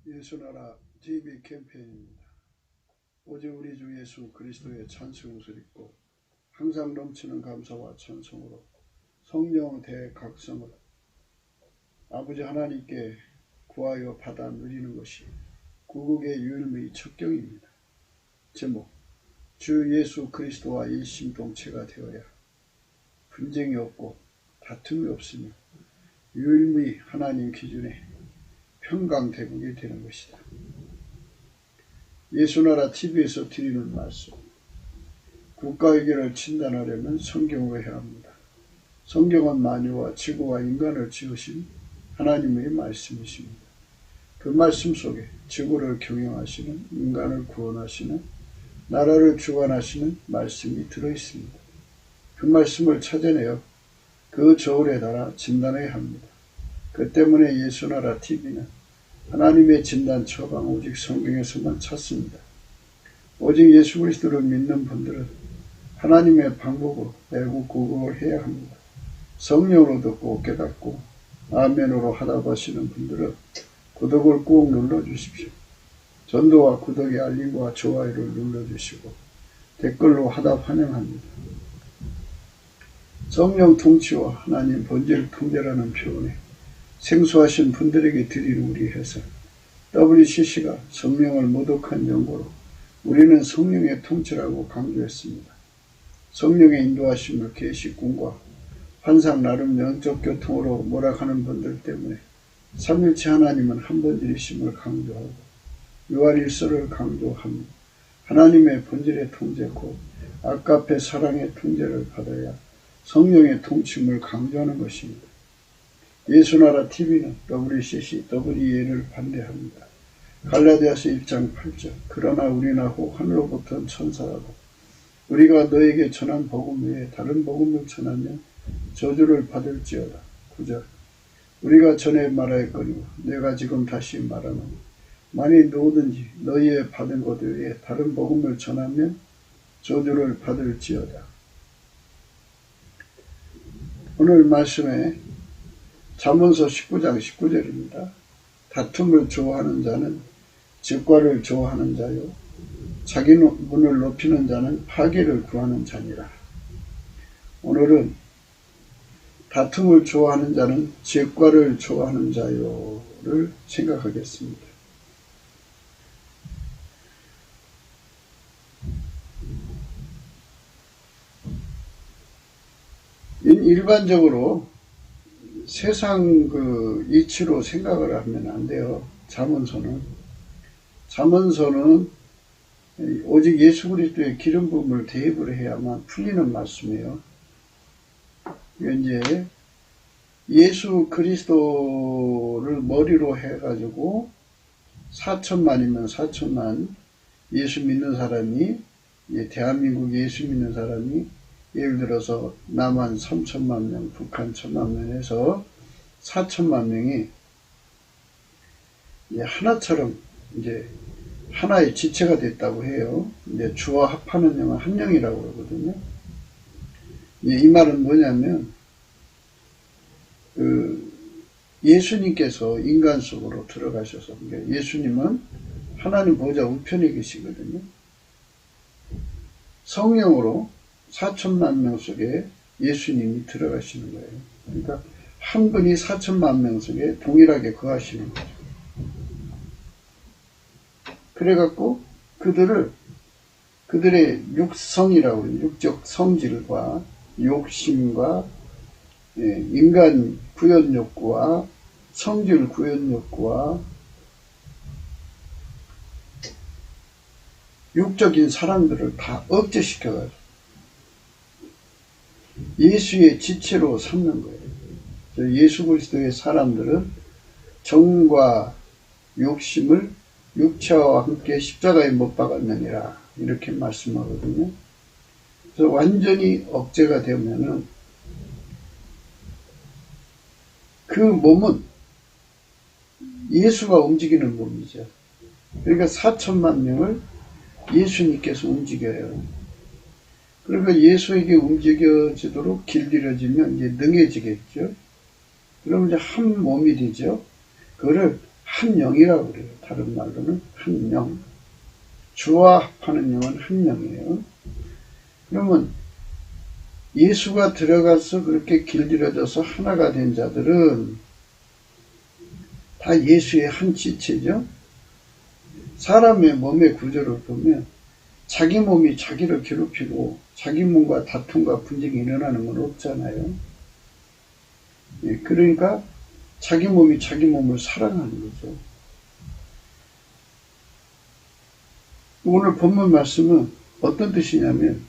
예수나라 TV 캠페인입니다. 오직 우리 주 예수 그리스도의 찬송을 읽고 항상 넘치는 감사와 찬송으로 성령 대각성을 아버지 하나님께 구하여 받아 누리는 것이 구국의 유일무이 첩경입니다. 제목: 주 예수 그리스도와 일심동체가 되어야 분쟁이 없고 다툼이 없으며 유일무이 하나님 기준에 평강대국이 되는 것이다. 예수나라 TV에서 드리는 말씀: 국가위기를 진단하려면 성경으로 해야 합니다. 성경은 만유와 지구와 인간을 지으신 하나님의 말씀이십니다. 그 말씀 속에 지구를 경영하시는, 인간을 구원하시는, 나라를 주관하시는 말씀이 들어있습니다. 그 말씀을 찾아내어 그 저울에 달아 진단해야 합니다. 그 때문에 예수나라 TV는 하나님의 진단 처방 오직 성경에서만 찾습니다. 오직 예수 그리스도를 믿는 분들은 하나님의 방법으로 애국구국을 해야 합니다. 성령으로 듣고 깨닫고 아멘으로 하답하시는 분들은 구독을 꼭 눌러주십시오. 전도와 구독의 알림과 좋아요를 눌러주시고 댓글로 하답 환영합니다. 성령 통치와 하나님 본질 통제라는 표현에 생소하신 분들에게 드리는 우리 회사 WCC가 성령을 모독한 연고로 우리는 성령의 통치라고 강조했습니다. 성령의 인도하심을 계시꾼과 환상 나름 영적 교통으로 몰아가는 분들 때문에 삼일체 하나님은 한 번질이심을 강조하고 유아일서를 강조합니다. 하나님의 본질의 통제 곧 아까페 사랑의 통제를 받아야 성령의 통치를 강조하는 것입니다. 예수나라 TV는 WCC, WEA를 반대합니다. 갈라디아서 1장 8절 그러나 우리나 혹 하늘로부터 천사라도 우리가 너에게 전한 복음 외에 다른 복음을 전하면 저주를 받을지어다. 9절 우리가 전에 말하였거니와 내가 지금 다시 말하노니 만일 누구든지 너희의 받은 것 외에 다른 복음을 전하면 저주를 받을지어다. 오늘 말씀에 잠언서 19장 19절입니다. 다툼을 좋아하는 자는 즉과를 좋아하는 자요 자기 문을 높이는 자는 파괴를 구하는 자니라. 오늘은 다툼을 좋아하는 자는 즉과를 좋아하는 자요를 생각하겠습니다. 일반적으로 세상 그 이치로 생각을 하면 안 돼요. 잠언서는 오직 예수 그리스도의 기름 부음을 대입을 해야만 풀리는 말씀이에요. 이제 예수 그리스도를 머리로 해가지고 4천만이면 4천만 예수 믿는 사람이, 대한민국 예수 믿는 사람이 예를 들어서 남한 3천만 명, 북한 1천만 명 해서 4천만 명이 하나처럼 이제 하나의 지체가 됐다고 해요. 이제 주와 합하는 영은 한 영이라고 그러거든요. 이 말은 뭐냐면 예수님께서 인간 속으로 들어가셔서 예수님은 하나님 보좌 우편에 계시거든요. 성령으로 4천만 명 속에 예수님이 들어가시는 거예요. 그러니까 한 분이 4천만 명 속에 동일하게 거하시는 거죠. 그래갖고 그들의 육성이라고 해요. 육적 성질과 욕심과 인간 구현 욕구와 성질 구현 욕구와 육적인 사랑들을 다 억제시켜가지고 예수의 지체로 삼는 거예요. 예수 그리스도의 사람들은 정과 욕심을 육체와 함께 십자가에 못 박았느니라 이렇게 말씀하거든요. 그래서 완전히 억제가 되면은 그 몸은 예수가 움직이는 몸이죠. 그러니까 4천만 명을 예수님께서 움직여요. 그러니까 예수에게 움직여지도록 길들여지면 이제 능해지겠죠. 그러면 이제 한 몸이 되죠. 그거를 한 영이라고 그래요. 다른 말로는 한 영. 주와 합하는 영은 한 영이에요. 그러면 예수가 들어가서 그렇게 길들여져서 하나가 된 자들은 다 예수의 한 지체죠. 사람의 몸의 구조를 보면 자기 몸이 자기를 괴롭히고 자기 몸과 다툼과 분쟁이 일어나는 건 없잖아요. 그러니까 자기 몸이 자기 몸을 사랑하는 거죠. 오늘 본문 말씀은 어떤 뜻이냐면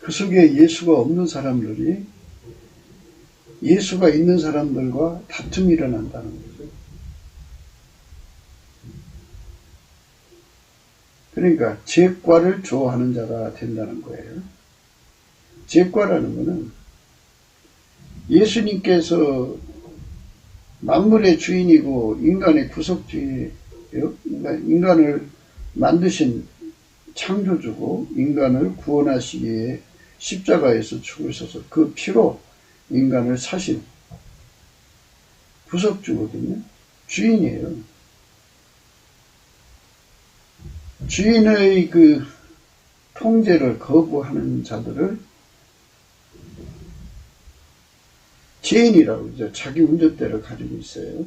그 속에 예수가 없는 사람들이 예수가 있는 사람들과 다툼이 일어난다는 거죠. 그러니까 죄과를 좋아하는 자가 된다는 거예요. 죄과라는 것은 예수님께서 만물의 주인이고 인간의 구속주이에요. 인간을 만드신 창조주고 인간을 구원하시기 위해 십자가에서 죽으셔서 그 피로 인간을 사신 구속주거든요. 주인이에요. 주인의 그 통제를 거부하는 자들을 죄인이라고 그러죠. 자기 운전대를 가지고 있어요.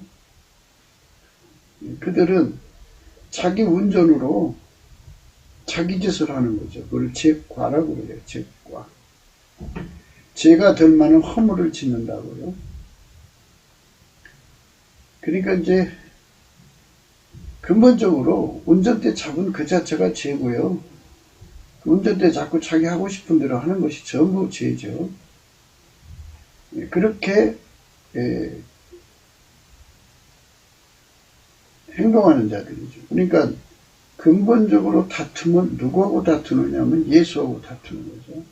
그들은 자기 운전으로 자기 짓을 하는 거죠. 그걸 죄과라고 그래요. 죄과. 죄가 될 만한 허물을 짓는다고요. 그러니까 이제 근본적으로 운전대 잡은 그 자체가 죄고요. 그 운전대 잡고 자기 하고 싶은 대로 하는 것이 전부 죄죠. 그렇게 행동하는 자들이죠. 그러니까 근본적으로 다툼은 누구하고 다투느냐면 예수하고 다투는 거죠.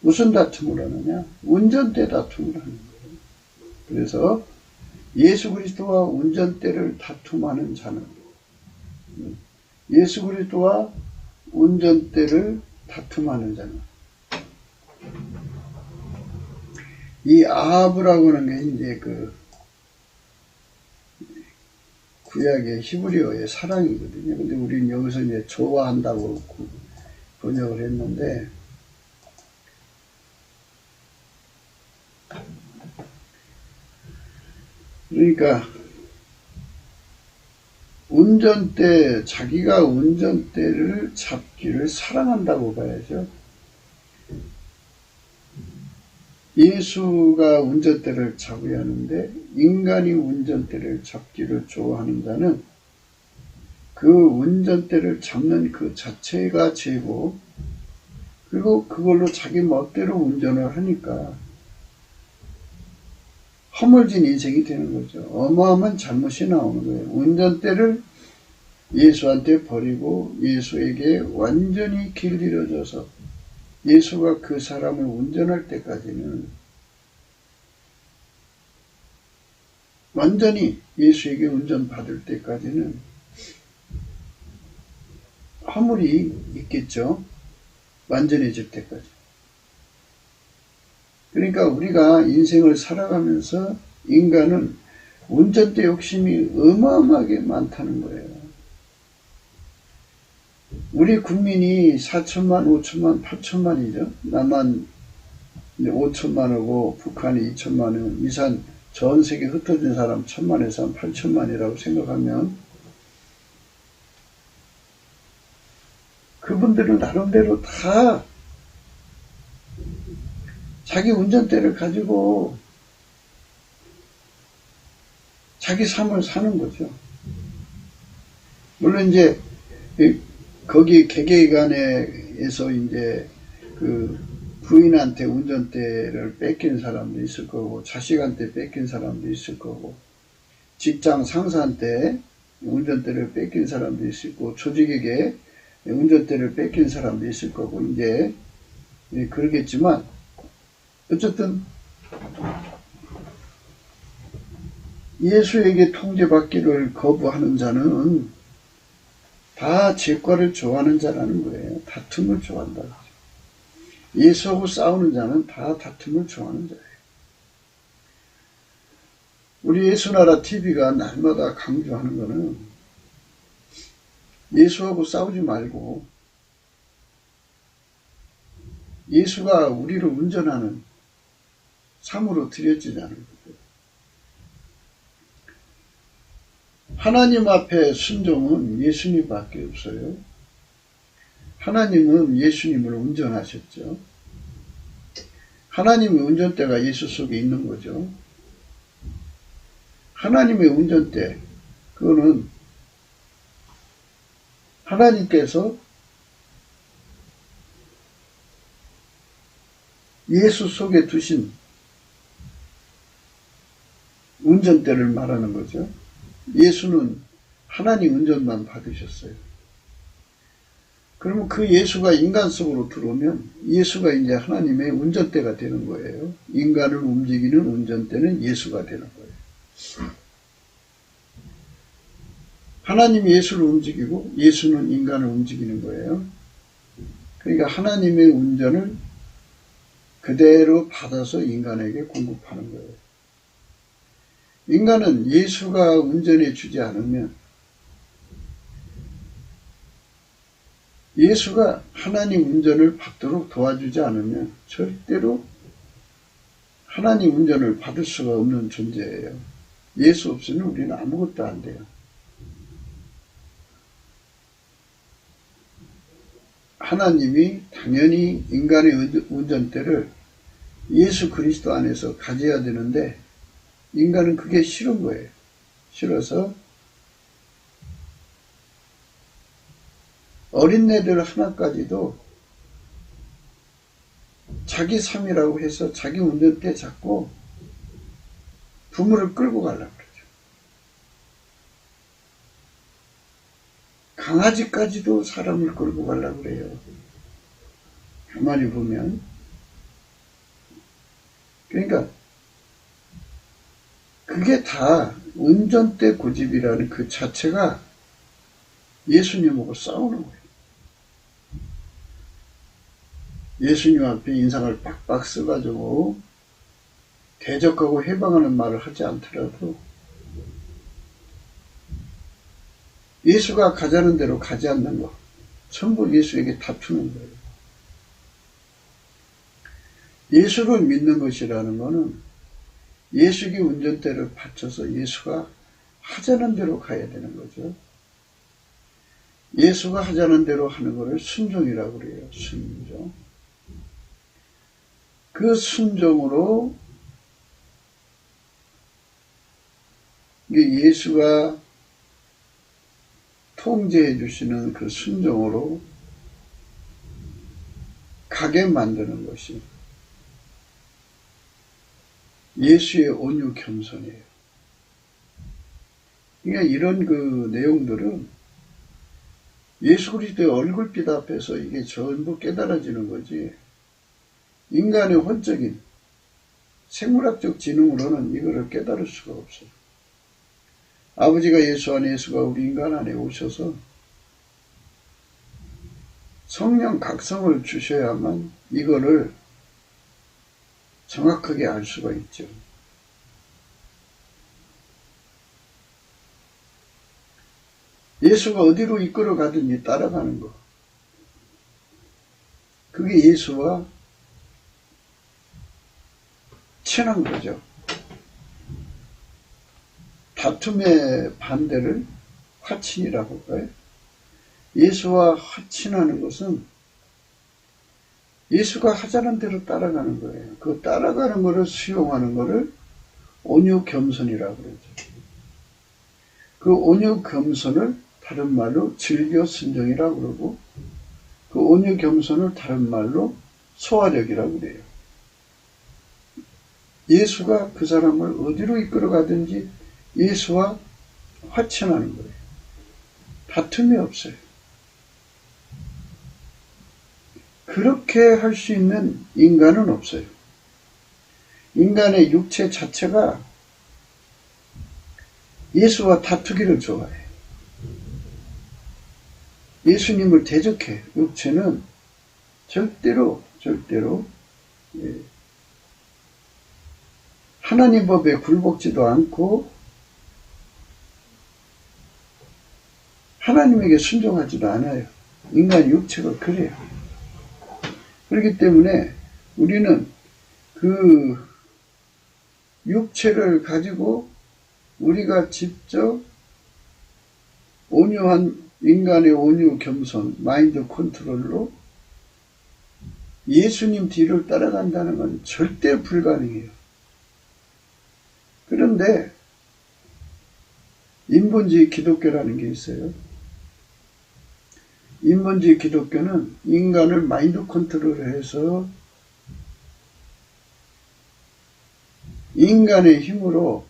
무슨 다툼을 하느냐? 운전대 다툼을 하는 거예요. 그래서 예수 그리스도와 운전대를 다툼하는 자는 예수 그리스도와 운전대를 다툼하는 자는 이 아합이라고 하는 게 이제 그 구약의 히브리어의 사랑이거든요. 근데 우리는 여기서 이제 좋아한다고 번역을 했는데, 그러니까 운전대, 자기가 운전대를 잡기를 사랑한다고 봐야죠. 예수가 운전대를 잡아야 하는데 인간이 운전대를 잡기를 좋아하는 자는 그 운전대를 잡는 그 자체가 죄고, 그리고 그걸로 자기 멋대로 운전을 하니까 허물진 인생이 되는 거죠. 어마어마한 잘못이 나오는 거예요. 운전대를 예수한테 버리고 예수에게 완전히 길들여져서 예수가 그 사람을 운전할 때까지는 완전히 예수에게 운전받을 때까지는 허물이 있겠죠. 완전해질 때까지. 그러니까 우리가 인생을 살아가면서 인간은 운전대 욕심이 어마어마하게 많다는 거예요. 우리 국민이 4천만, 5천만, 8천만이죠. 남한 5천만이고 북한이 2천만은 이산 전 세계 흩어진 사람 1,000만에서 한 8천만이라고 생각하면 그분들은 나름대로 다 자기 운전대를 가지고 자기 삶을 사는 거죠. 물론 이제 거기 개개간에서 이제 그 부인한테 운전대를 뺏긴 사람도 있을 거고, 자식한테 뺏긴 사람도 있을 거고, 직장 상사한테 운전대를 뺏긴 사람도 있을 거고, 조직에게 운전대를 뺏긴 사람도 있을 거고, 이제 그러겠지만 어쨌든 예수에게 통제받기를 거부하는 자는 다 죄과를 좋아하는 자라는 거예요. 다툼을 좋아한다. 예수하고 싸우는 자는 다 다툼을 좋아하는 자예요. 우리 예수나라 TV가 날마다 강조하는 거는 예수하고 싸우지 말고 예수가 우리를 운전하는 삶으로 들여지자는 거죠. 하나님 앞에 순종은 예수님밖에 없어요. 하나님은 예수님을 운전하셨죠. 하나님의 운전대가 예수 속에 있는 거죠. 하나님의 운전대, 그거는 하나님께서 예수 속에 두신 운전대를 말하는 거죠. 예수는 하나님 운전만 받으셨어요. 그러면 그 예수가 인간 속으로 들어오면 예수가 이제 하나님의 운전대가 되는 거예요. 인간을 움직이는 운전대는 예수가 되는 거예요. 하나님이 예수를 움직이고 예수는 인간을 움직이는 거예요. 그러니까 하나님의 운전을 그대로 받아서 인간에게 공급하는 거예요. 인간은 예수가 운전해 주지 않으면, 예수가 하나님 운전을 받도록 도와주지 않으면 절대로 하나님 운전을 받을 수가 없는 존재예요. 예수 없이는 우리는 아무것도 안 돼요. 하나님이 당연히 인간의 운전대를 예수 그리스도 안에서 가져야 되는데 인간은 그게 싫은 거예요. 싫어서 어린애들 하나까지도 자기 삶이라고 해서 자기 운전대 잡고 부모를 끌고 가려고 그러죠. 강아지까지도 사람을 끌고 가려고 그래요. 가만히 보면. 그러니까 그게 다 운전대 고집이라는 그 자체가 예수님하고 싸우는 거예요. 예수님 앞에 인상을 빡빡 써가지고 대적하고 해방하는 말을 하지 않더라도 예수가 가자는 대로 가지 않는 거 전부 예수에게 다투는 거예요. 예수를 믿는 것이라는 것은 예수에게 운전대를 받쳐서 예수가 하자는 대로 가야 되는 거죠. 예수가 하자는 대로 하는 것을 순종이라고 그래요. 순종. 그 순종으로 예수가 통제해 주시는 그 순종으로 가게 만드는 것이 예수의 온유 겸손이에요. 그러니까 이런 그 내용들은 예수 그리스도의 얼굴빛 앞에서 이게 전부 깨달아지는 거지, 인간의 혼적인 생물학적 지능으로는 이거를 깨달을 수가 없어요. 아버지가 예수 안에, 예수가 우리 인간 안에 오셔서 성령 각성을 주셔야만 이거를 정확하게 알 수가 있죠. 예수가 어디로 이끌어 가든지 따라가는 거. 그게 예수와 친한 거죠. 다툼의 반대를 화친이라고 할까요? 예수와 화친하는 것은 예수가 하자는 대로 따라가는 거예요. 그 따라가는 것을 수용하는 것을 온유 겸손이라고 그러죠. 그 온유 겸손을 다른 말로 즐겨 순종이라고 그러고, 그 온유 겸손을 다른 말로 소화력이라고 그래요. 예수가 그 사람을 어디로 이끌어 가든지 예수와 화친하는 거예요. 다툼이 없어요. 그렇게 할 수 있는 인간은 없어요. 인간의 육체 자체가 예수와 다투기를 좋아해요. 예수님을 대적해. 육체는 절대로 하나님 법에 굴복지도 않고 하나님에게 순종하지도 않아요. 인간 육체가 그래요. 그렇기 때문에 우리는 그 육체를 가지고 우리가 직접 온유한 인간의 온유 겸손 마인드 컨트롤로 예수님 뒤를 따라간다는 건 절대 불가능해요. 그런데 인본주의 기독교라는 게 있어요. 인본주의 기독교는 인간을 마인드 컨트롤해서 인간의 힘으로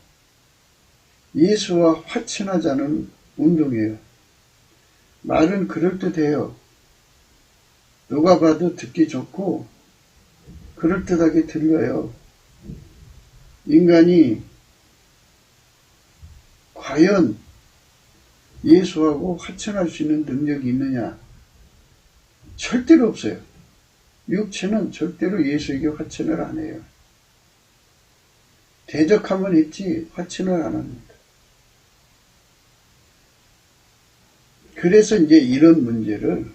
예수와 화친하자는 운동이에요. 말은 그럴듯해요. 누가 봐도 듣기 좋고 그럴듯하게 들려요. 인간이 과연 예수하고 화친할 수 있는 능력이 있느냐? 절대로 없어요. 육체는 절대로 예수에게 화친을 안 해요. 대적하면 했지 화친을 안 합니다. 그래서 이제 이런 문제를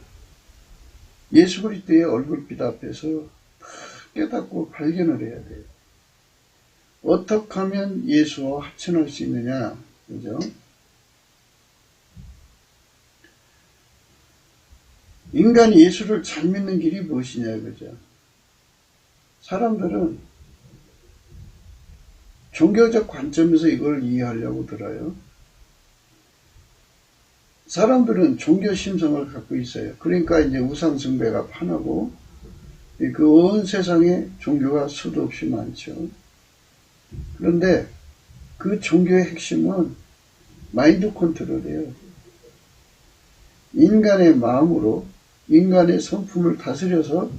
예수 그리스도의 얼굴빛 앞에서 깨닫고 발견을 해야 돼요. 어떻게 하면 예수와 화친할 수 있느냐? 그죠? 인간이 예수를 잘 믿는 길이 무엇이냐, 그죠? 사람들은 종교적 관점에서 이걸 이해하려고 들어요. 사람들은 종교 심성을 갖고 있어요. 그러니까 이제 우상숭배가 판하고 그 온 세상에 종교가 수도 없이 많죠. 그런데 그 종교의 핵심은 마인드 컨트롤이에요. 인간의 마음으로 인간의 성품을 다스려서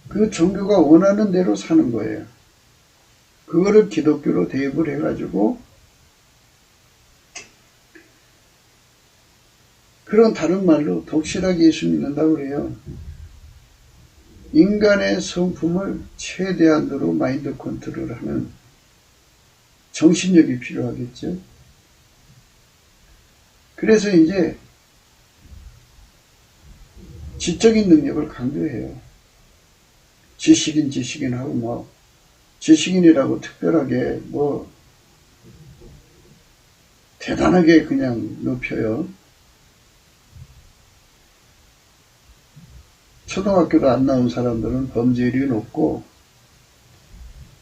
그 종교가 원하는 대로 사는 거예요. 그거를 기독교로 대입을 해가지고 그런 다른 말로 독실하게 예수 믿는다고 그래요. 인간의 성품을 최대한으로 마인드 컨트롤하는 정신력이 필요하겠죠. 그래서 이제 지적인 능력을 강조해요. 지식인하고 뭐 지식인이라고 특별하게 뭐 대단하게 그냥 높여요. 초등학교도 안 나온 사람들은 범죄율이 높고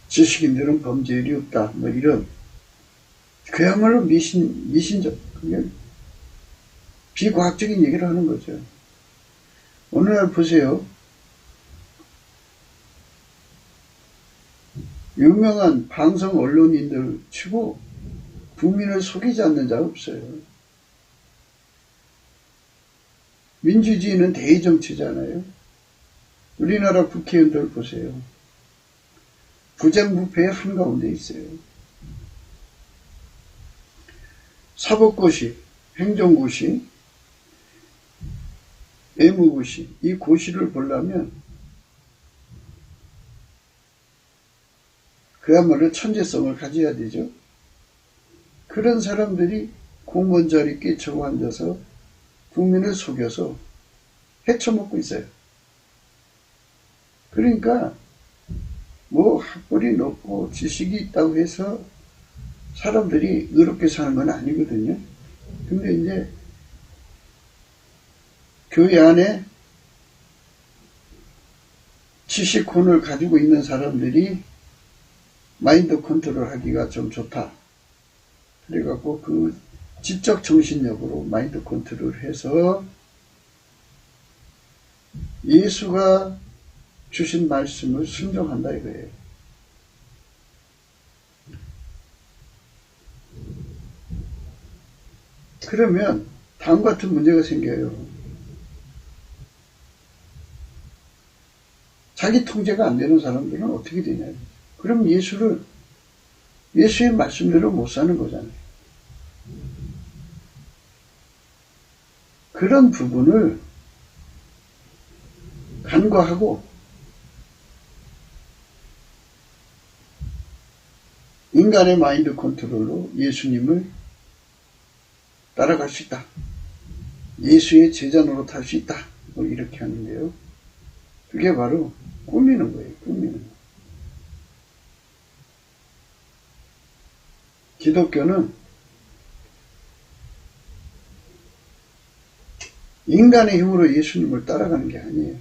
지식인들은 범죄율이 없다. 뭐 이런 그야말로 미신적 그냥 비과학적인 얘기를 하는 거죠. 어느 날 보세요. 유명한 방송 언론인들 치고 국민을 속이지 않는 자가 없어요. 민주주의는 대의정치잖아요. 우리나라 국회의원들 보세요. 부정부패의 한가운데 있어요. 사법고시, 행정고시, 의무고시, 이 고시를 보려면 그야말로 천재성을 가져야 되죠. 그런 사람들이 공무원 자리에 끼쳐고 앉아서 국민을 속여서 헤쳐먹고 있어요. 그러니까 뭐 학벌이 높고 지식이 있다고 해서 사람들이 의롭게 사는 건 아니거든요. 근데 이제 교회 안에 지식혼을 가지고 있는 사람들이 마인드 컨트롤 하기가 좀 좋다. 그래갖고 그 지적 정신력으로 마인드 컨트롤 해서 예수가 주신 말씀을 순종한다 이거예요. 그러면 다음과 같은 문제가 생겨요. 자기 통제가 안 되는 사람들은 어떻게 되냐. 그럼 예수의 말씀대로 못 사는 거잖아요. 그런 부분을 간과하고 인간의 마인드 컨트롤로 예수님을 따라갈 수 있다. 예수의 제자 노릇할 수 있다. 뭐 이렇게 하는데요. 그게 바로 꾸미는 거예요. 꾸미는 거. 기독교는 인간의 힘으로 예수님을 따라가는 게 아니에요.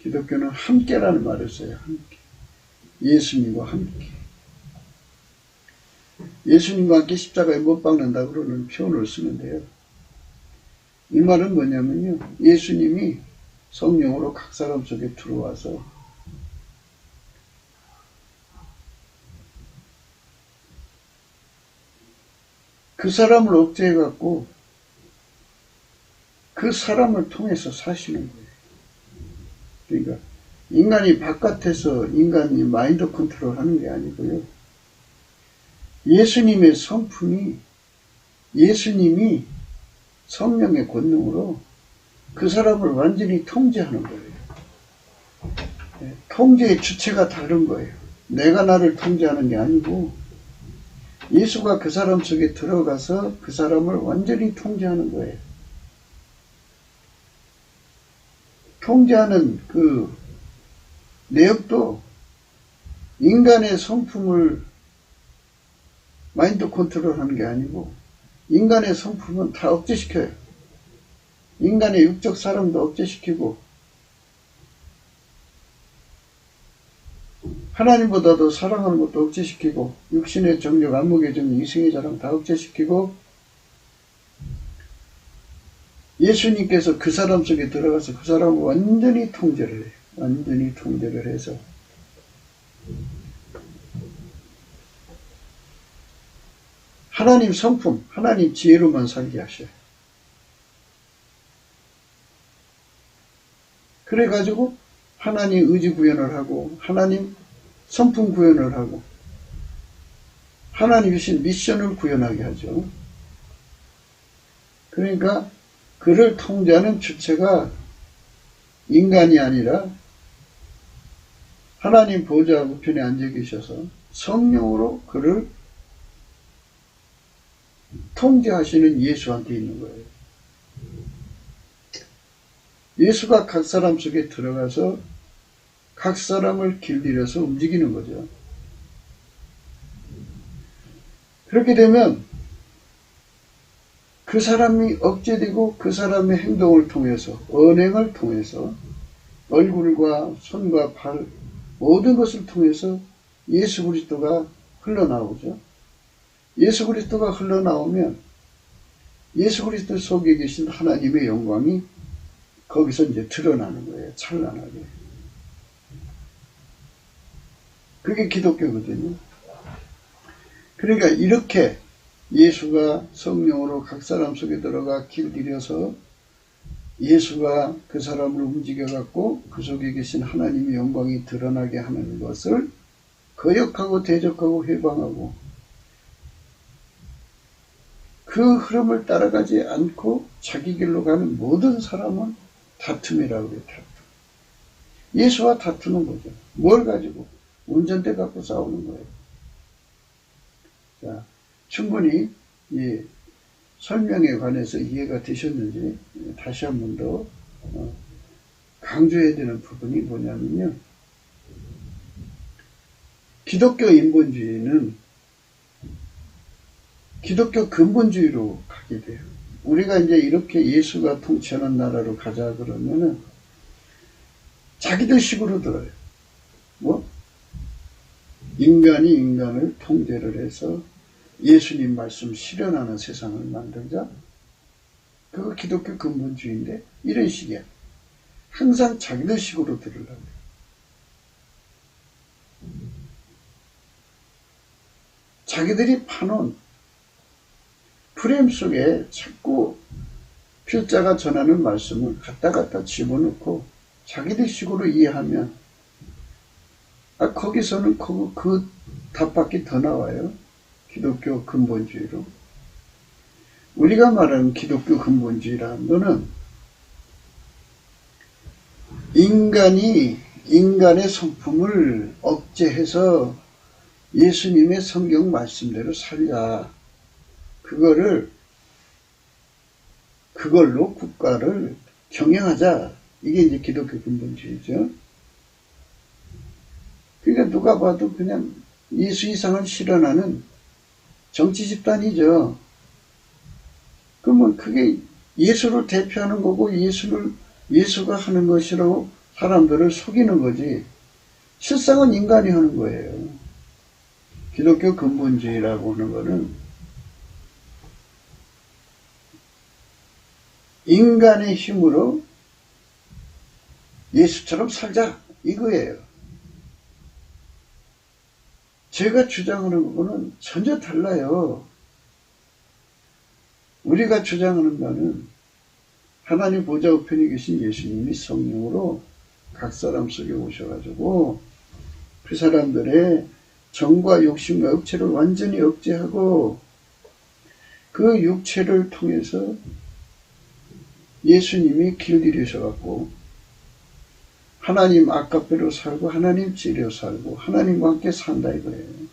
기독교는 함께라는 말을 써요. 함께. 예수님과 함께. 예수님과 함께 십자가에 못 박는다 그러는 표현을 쓰는데요. 이 말은 뭐냐면요. 예수님이 성령으로 각 사람 속에 들어와서 그 사람을 억제해갖고 그 사람을 통해서 사시는 거예요. 그러니까 인간이 바깥에서 인간이 마인드 컨트롤 하는 게 아니고요. 예수님의 성품이 예수님이 성령의 권능으로 그 사람을 완전히 통제하는 거예요. 통제의 주체가 다른 거예요. 내가 나를 통제하는 게 아니고 예수가 그 사람 속에 들어가서 그 사람을 완전히 통제하는 거예요. 통제하는 그 내역도 인간의 성품을 마인드 컨트롤 하는 게 아니고 인간의 성품은 다 억제시켜요. 인간의 육적 사람도 억제시키고 하나님보다도 사랑하는 것도 억제시키고 육신의 정욕, 안목의 정욕, 이성의 자랑 다 억제시키고 예수님께서 그 사람 속에 들어가서 그 사람을 완전히 통제를 해요. 완전히 통제를 해서 하나님 성품, 하나님 지혜로만 살게 하셔요. 그래가지고 하나님 의지 구현을 하고 하나님 성품 구현을 하고 하나님이신 미션을 구현하게 하죠. 그러니까 그를 통제하는 주체가 인간이 아니라 하나님 보좌 우편에 앉아 계셔서 성령으로 그를 통제하시는 예수한테 있는 거예요. 예수가 각 사람 속에 들어가서 각 사람을 길들여서 움직이는 거죠. 그렇게 되면 그 사람이 억제되고 그 사람의 행동을 통해서 언행을 통해서 얼굴과 손과 발 모든 것을 통해서 예수 그리스도가 흘러나오죠. 예수 그리스도가 흘러나오면 예수 그리스도 속에 계신 하나님의 영광이 거기서 이제 드러나는 거예요. 찬란하게. 그게 기독교거든요. 그러니까 이렇게 예수가 성령으로 각 사람 속에 들어가 길들여서 예수가 그 사람을 움직여갖고 그 속에 계신 하나님의 영광이 드러나게 하는 것을 거역하고 대적하고 회방하고 그 흐름을 따라가지 않고 자기 길로 가는 모든 사람은 다툼이라고 그래요. 다툼. 예수와 다투는 거죠. 뭘 가지고? 운전대 갖고 싸우는 거예요. 자, 충분히 이 설명에 관해서 이해가 되셨는지 다시 한 번 더 강조해야 되는 부분이 뭐냐면요. 기독교 인본주의는 기독교 근본주의로 가게 돼요. 우리가 이제 이렇게 예수가 통치하는 나라로 가자 그러면은 자기들 식으로 들어요. 뭐? 인간이 인간을 통제를 해서 예수님 말씀 실현하는 세상을 만들자. 그거 기독교 근본주의인데 이런 식이야. 항상 자기들 식으로 들으려고 해요. 자기들이 파놓은 프레임 속에 자꾸 필자가 전하는 말씀을 갖다 집어넣고 자기들 식으로 이해하면 거기서는 그 답밖에 더 나와요. 기독교 근본주의로. 우리가 말하는 기독교 근본주의라는 거는 인간이 인간의 성품을 억제해서 예수님의 성경 말씀대로 살자. 그걸로 국가를 경영하자. 이게 이제 기독교 근본주의죠. 그러니까 누가 봐도 그냥 예수 이상을 실현하는 정치 집단이죠. 그러면 그게 예수를 대표하는 거고 예수가 하는 것이라고 사람들을 속이는 거지. 실상은 인간이 하는 거예요. 기독교 근본주의라고 하는 거는 인간의 힘으로 예수처럼 살자 이거예요. 제가 주장하는 거는 전혀 달라요. 우리가 주장하는 바는 하나님 보좌 우편에 계신 예수님이 성령으로 각 사람 속에 오셔가지고 그 사람들의 정과 욕심과 억체를 완전히 억제하고 그 육체를 통해서 예수님이 길들이셔갖고 하나님 아까페로 살고 하나님 지려 살고 하나님과 함께 산다 이거예요.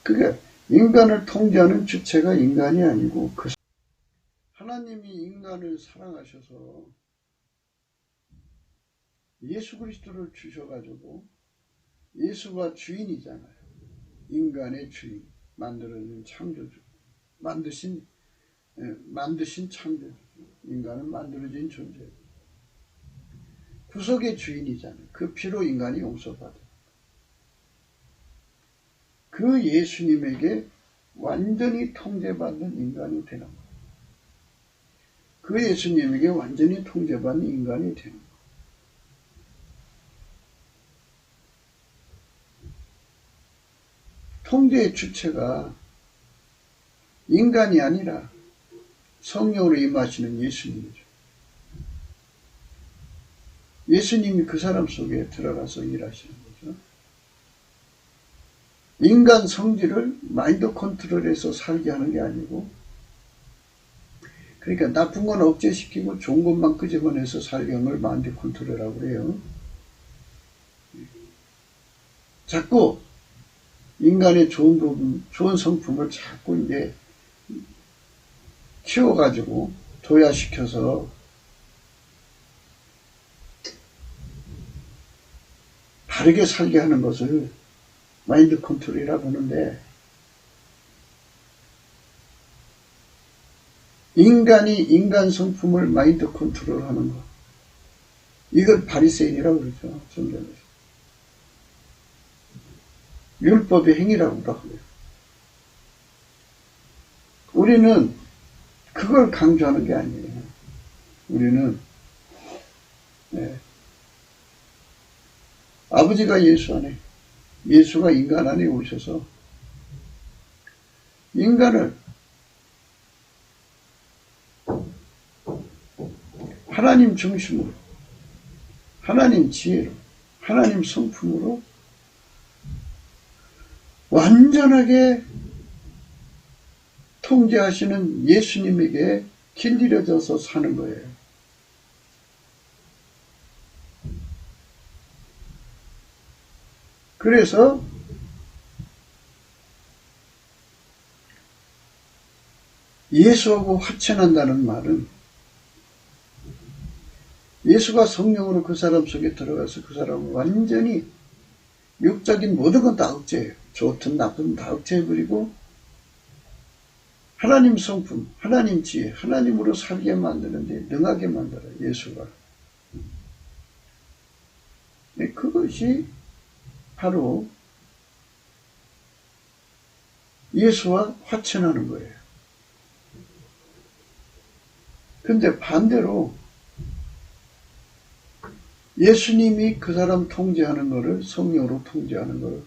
그게 인간을 통제하는 주체가 인간이 아니고 하나님이 인간을 사랑하셔서 예수 그리스도를 주셔가지고 예수가 주인이잖아요. 인간의 주인, 만들어진 창조주, 만드신 창조주, 인간은 만들어진 존재예요. 구속의 주인이잖아요. 그 피로 인간이 용서받아요. 그 예수님에게 완전히 통제받는 인간이 되는 거예요. 그 예수님에게 완전히 통제받는 인간이 되는 거예요. 통제의 주체가 인간이 아니라 성령으로 임하시는 예수님이죠. 예수님이 그 사람 속에 들어가서 일하시는 거죠. 인간 성질을 마인드 컨트롤해서 살게 하는 게 아니고, 그러니까 나쁜 건 억제시키고 좋은 것만 끄집어내서 살게 하는 걸 마인드 컨트롤이라고 그래요. 자꾸 인간의 좋은 부분, 좋은 성품을 자꾸 이제 키워가지고 도야시켜서 다르게 살게 하는 것을 마인드 컨트롤이라고 하는데, 인간이 인간 성품을 마인드 컨트롤하는 것, 이걸 바리새인이라고 그러죠. 성경에서 율법의 행위라고 그러고요. 우리는 그걸 강조하는 게 아니에요. 우리는 아버지가 예수 안에, 예수가 인간 안에 오셔서 인간을 하나님 중심으로, 하나님 지혜로, 하나님 성품으로 완전하게 통제하시는 예수님에게 길들여져서 사는 거예요. 그래서 예수하고 화친한다는 말은 예수가 성령으로 그 사람 속에 들어가서 그 사람을 완전히 육적인 모든 건 다 억제해요. 좋든 나쁘든 다 억제해버리고 하나님 성품, 하나님 지혜, 하나님으로 살게 만드는데 능하게 만들어요. 예수가. 그것이 바로 예수와 화친하는 거예요. 근데 반대로 예수님이 그 사람 통제하는 것을, 성령으로 통제하는 것을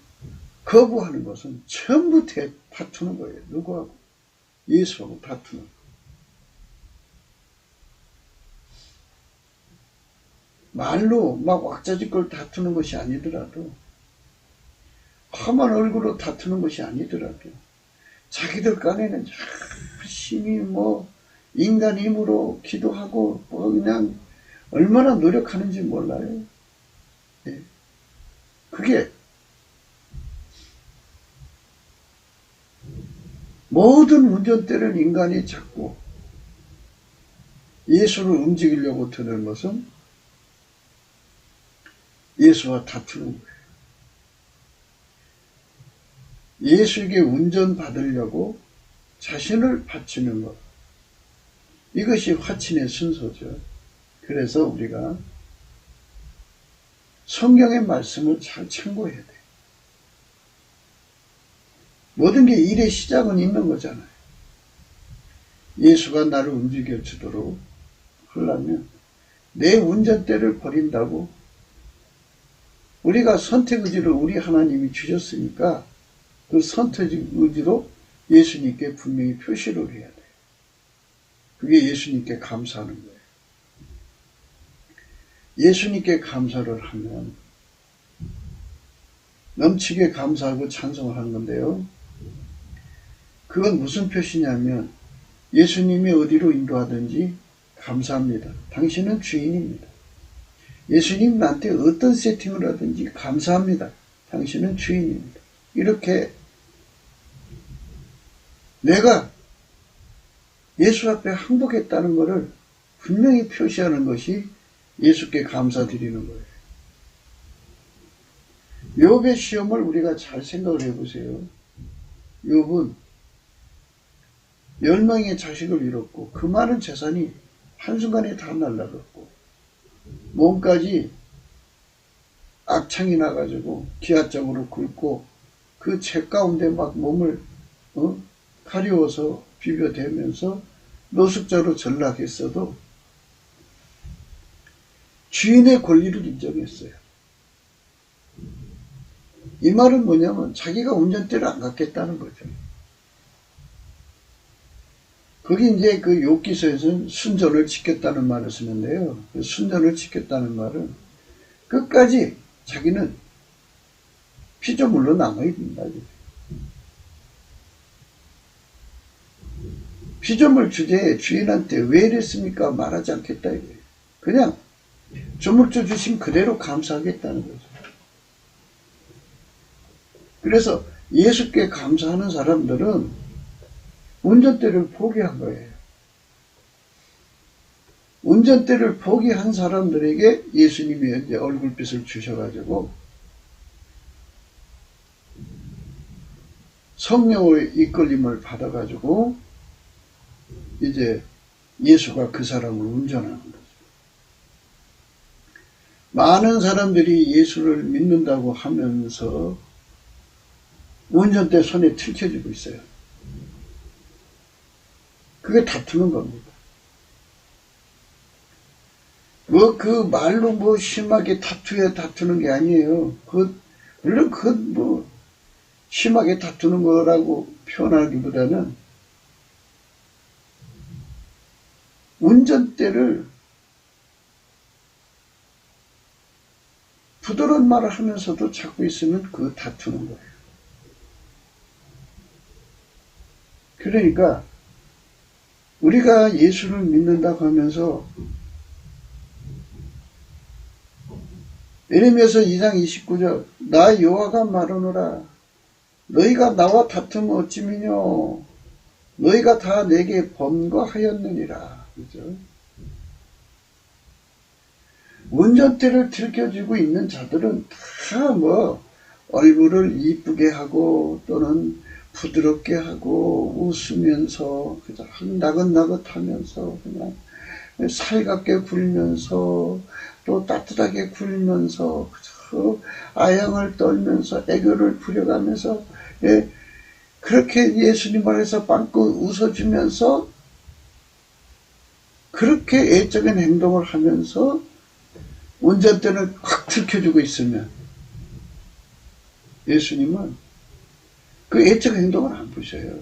거부하는 것은 전부 다투는 거예요. 누구하고? 예수하고 다투는 거예요. 말로 막 왁자지껄 다투는 것이 아니더라도, 험한 얼굴로 다투는 것이 아니더라도, 자기들 간에는 열심히 인간 힘으로 기도하고 그냥 얼마나 노력하는지 몰라요. 그게 모든 운전대를 인간이 잡고 예수를 움직이려고 드는 것은 예수와 다투는 거예요. 예수에게 운전받으려고 자신을 바치는 것. 이것이 화친의 순서죠. 그래서 우리가 성경의 말씀을 잘 참고해야 돼요. 모든 게 일의 시작은 있는 거잖아요. 예수가 나를 움직여 주도록 하려면 내 운전대를 버린다고 우리가 선택 의지를 우리 하나님이 주셨으니까 그 선택 의지로 예수님께 분명히 표시를 해야 돼요. 그게 예수님께 감사하는 거예요. 예수님께 감사를 하면 넘치게 감사하고 찬송을 하는 건데요. 그건 무슨 표시냐면 예수님이 어디로 인도하든지 감사합니다. 당신은 주인입니다. 예수님 나한테 어떤 세팅을 하든지 감사합니다. 당신은 주인입니다. 이렇게 내가 예수 앞에 항복했다는 것을 분명히 표시하는 것이 예수께 감사드리는 거예요. 욥의 시험을 우리가 잘 생각을 해보세요. 욥은 10명의 자식을 잃었고 그 많은 재산이 한순간에 다 날아갔고 몸까지 악창이 나가지고 기아적으로 긁고 그 책 가운데 막 몸을 가려워서 비벼대면서 노숙자로 전락했어도 주인의 권리를 인정했어요. 이 말은 뭐냐면 자기가 운전대를 안 갖겠다는 거죠. 거기 이제 그 욥기서에서는 순전을 지켰다는 말을 쓰는데요. 그 순전을 지켰다는 말은 끝까지 자기는 피조물로 남아야 된다. 피조물 주제에 주인한테 왜 이랬습니까? 말하지 않겠다. 이거예요. 그냥 조물주 주신 그대로 감사하겠다는 거죠. 그래서 예수께 감사하는 사람들은 운전대를 포기한 거예요. 운전대를 포기한 사람들에게 예수님이 이제 얼굴빛을 주셔가지고 성령의 이끌림을 받아가지고 이제 예수가 그 사람을 운전하는 거죠. 많은 사람들이 예수를 믿는다고 하면서 운전대 손에 틀켜지고 있어요. 그게 다투는 겁니다. 그 말로 심하게 다투는 게 아니에요. 물론 심하게 다투는 거라고 표현하기보다는 운전대를 부드러운 말을 하면서도 찾고 있으면 그 다투는 거예요. 그러니까 우리가 예수를 믿는다고 하면서 예레미야서 2장 29절 나 여호와가 말하노라 너희가 나와 다투면 어찌미뇨 너희가 다 내게 범거하였느니라. 그죠? 운전대를 들켜쥐고 있는 자들은 다 얼굴을 이쁘게 하고 또는 부드럽게 하고 웃으면서 그죠? 나긋나긋하면서 그냥 살갑게 굴면서 또 따뜻하게 굴면서 그죠? 아양을 떨면서 애교를 부려가면서 그렇게 예수님을 해서 빵꾸 웃어주면서 그렇게 애적인 행동을 하면서 운전대를 확 들켜주고 있으면 예수님은 그 애적 행동을 안 보셔요.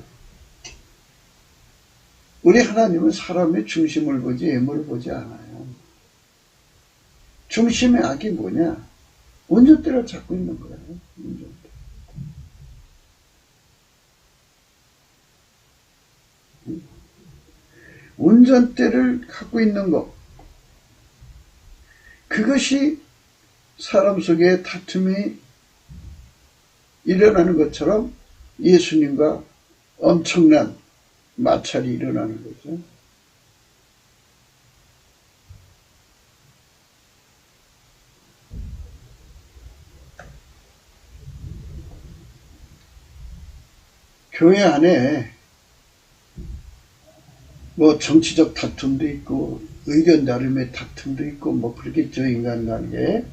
우리 하나님은 사람의 중심을 보지 애물을 보지 않아요. 중심의 악이 뭐냐? 운전대를 잡고 있는 거예요. 운전대를 갖고 있는 것. 그것이 사람 속에 다툼이 일어나는 것처럼 예수님과 엄청난 마찰이 일어나는 거죠. 교회 안에 뭐 정치적 다툼도 있고 의견 다름의 다툼도 있고 뭐 그러겠죠. 인간관계.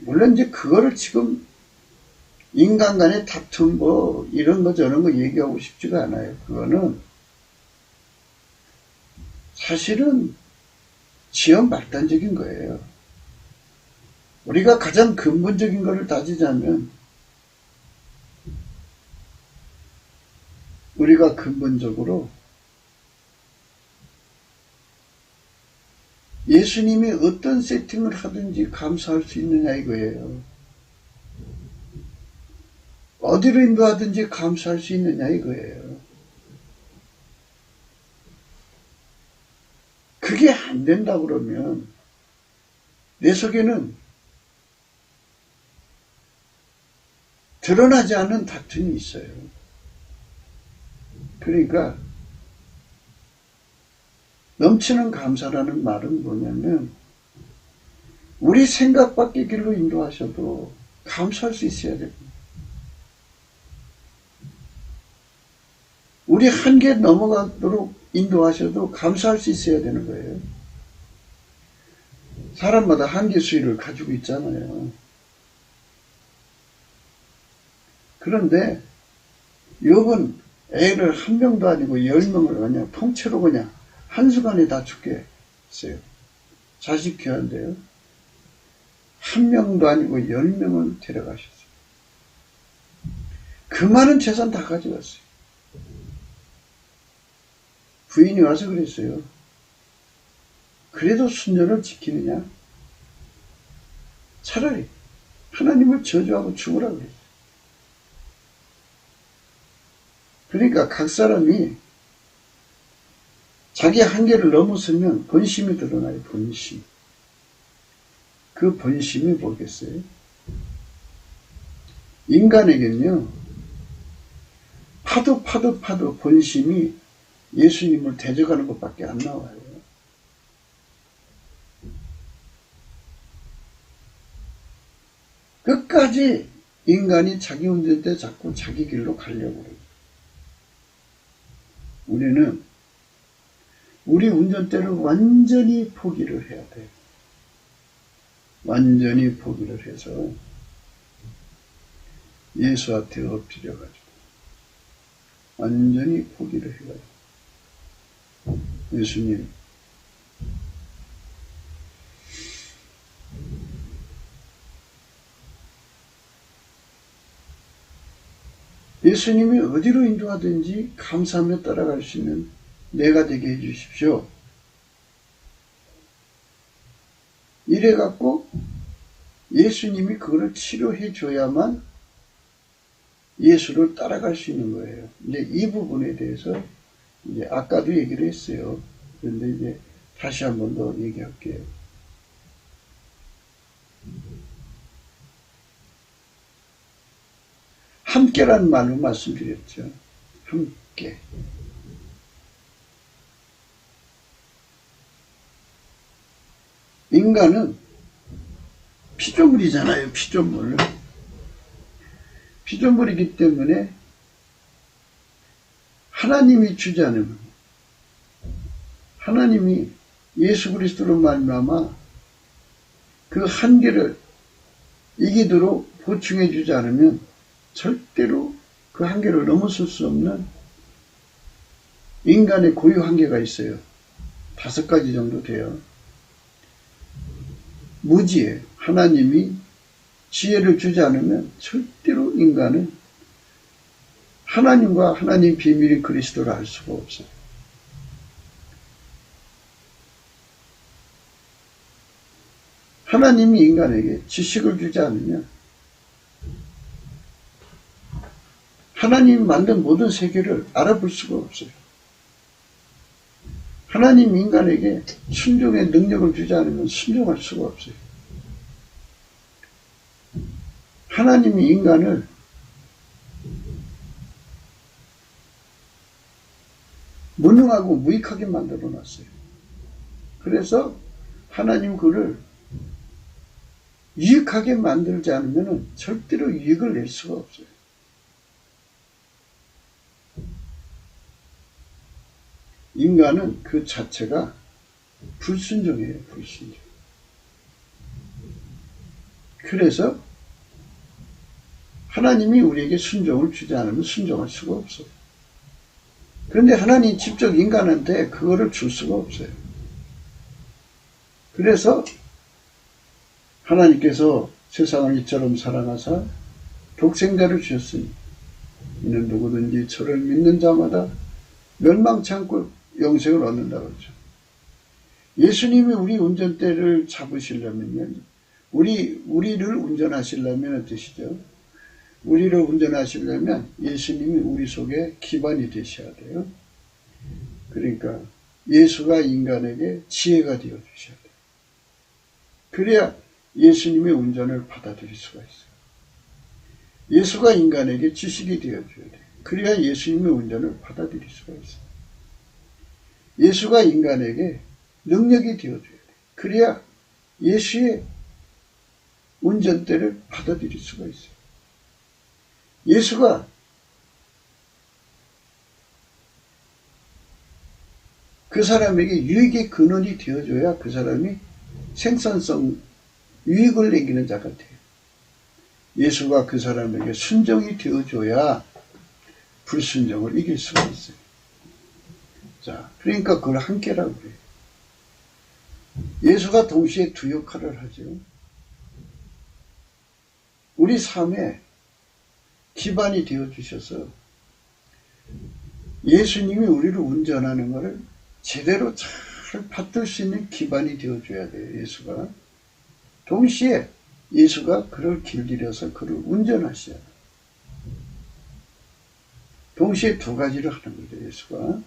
물론 이제 그거를 지금 인간 간의 다툼 뭐 이런 거 저런 거 얘기하고 싶지가 않아요. 그거는 사실은 지연발단적인 거예요. 우리가 가장 근본적인 것을 따지자면 우리가 근본적으로 예수님이 어떤 세팅을 하든지 감사할 수 있느냐 이거예요. 어디로 인도하든지 감사할 수 있느냐 이거예요. 그게 안 된다 그러면 내 속에는 드러나지 않는 다툼이 있어요. 그러니까 넘치는 감사라는 말은 뭐냐면 우리 생각 밖의 길로 인도하셔도 감사할 수 있어야 됩니다. 우리 한계 넘어가도록 인도하셔도 감사할 수 있어야 되는 거예요. 사람마다 한계 수위를 가지고 있잖아요. 그런데 욥은 애를 한 명도 아니고 10명을 그냥 통째로 그냥 한순간에 다 죽게 했어요. 자식 귀한데요. 한 명도 아니고 10명을 데려가셨어요. 그 많은 재산 다 가져갔어요. 부인이 와서 그랬어요. 그래도 순전을 지키느냐? 차라리 하나님을 저주하고 죽으라고 그랬어요. 그러니까 각 사람이 자기 한계를 넘어서면 본심이 드러나요. 본심. 그 본심이 뭐겠어요? 인간에겐요. 파도 본심이 예수님을 대적하는 것밖에 안 나와요. 끝까지 인간이 자기 운전대 잡고 자기 길로 가려고 그래요. 우리는 우리 운전대를 완전히 포기를 해야 돼요. 완전히 포기를 해서 예수 앞에 엎드려가지고 완전히 포기를 해가지고 예수님 예수님이 어디로 인도하든지 감사하며 따라갈 수 있는 내가 되게 해주십시오. 이래갖고 예수님이 그거를 치료해 줘야만 예수를 따라갈 수 있는 거예요. 이제 이 부분에 대해서 이제 아까도 얘기를 했어요. 그런데 이제 다시 한 번 더 얘기할게요. 함께라는 말로 말씀드렸죠. 함께. 인간은 피조물이잖아요. 피조물. 피조물이기 때문에 하나님이 주지 않으면 하나님이 예수 그리스도로 말미암아 그 한계를 이기도록 보충해 주지 않으면 절대로 그 한계를 넘어설 수 없는 인간의 고유 한계가 있어요. 5가지 정도 돼요. 무지에 하나님이 지혜를 주지 않으면 절대로 인간은 하나님과 하나님 비밀인 그리스도를 알 수가 없어요. 하나님이 인간에게 지식을 주지 않으면 하나님이 만든 모든 세계를 알아볼 수가 없어요. 하나님 인간에게 순종의 능력을 주지 않으면 순종할 수가 없어요. 하나님이 인간을 무능하고 무익하게 만들어 놨어요. 그래서 하나님 그를 유익하게 만들지 않으면 절대로 유익을 낼 수가 없어요. 인간은 그 자체가 불순종이에요. 불순종. 그래서 하나님이 우리에게 순종을 주지 않으면 순종할 수가 없어요. 그런데 하나님 직접 인간한테 그거를 줄 수가 없어요. 그래서 하나님께서 세상을 이처럼 사랑하사 독생자를 주셨으니 이는 누구든지 저를 믿는 자마다 멸망치 않고 영생을 얻는다고 하죠. 예수님이 우리 운전대를 잡으시려면요. 우리를 운전하시려면 뜻이죠. 우리를 운전하시려면 예수님이 우리 속에 기반이 되셔야 돼요. 그러니까 예수가 인간에게 지혜가 되어 주셔야 돼요. 그래야 예수님의 운전을 받아들일 수가 있어요. 예수가 인간에게 지식이 되어 줘야 돼요. 그래야 예수님의 운전을 받아들일 수가 있어요. 예수가 인간에게 능력이 되어 줘야 돼요. 그래야 예수의 운전대를 받아들일 수가 있어요. 예수가 그 사람에게 유익의 근원이 되어줘야 그 사람이 생산성, 유익을 내기는 자 같아요. 예수가 그 사람에게 순종이 되어줘야 불순종을 이길 수가 있어요. 자, 그러니까 그걸 함께라고 그래요. 예수가 동시에 두 역할을 하죠. 우리 삶에 기반이 되어주셔서 예수님이 우리를 운전하는 것을 제대로 잘 받들 수 있는 기반이 되어줘야 돼요. 예수가. 동시에 예수가 그를 길들여서 그를 운전하셔야 돼요. 동시에 두 가지를 하는 거죠. 예수가.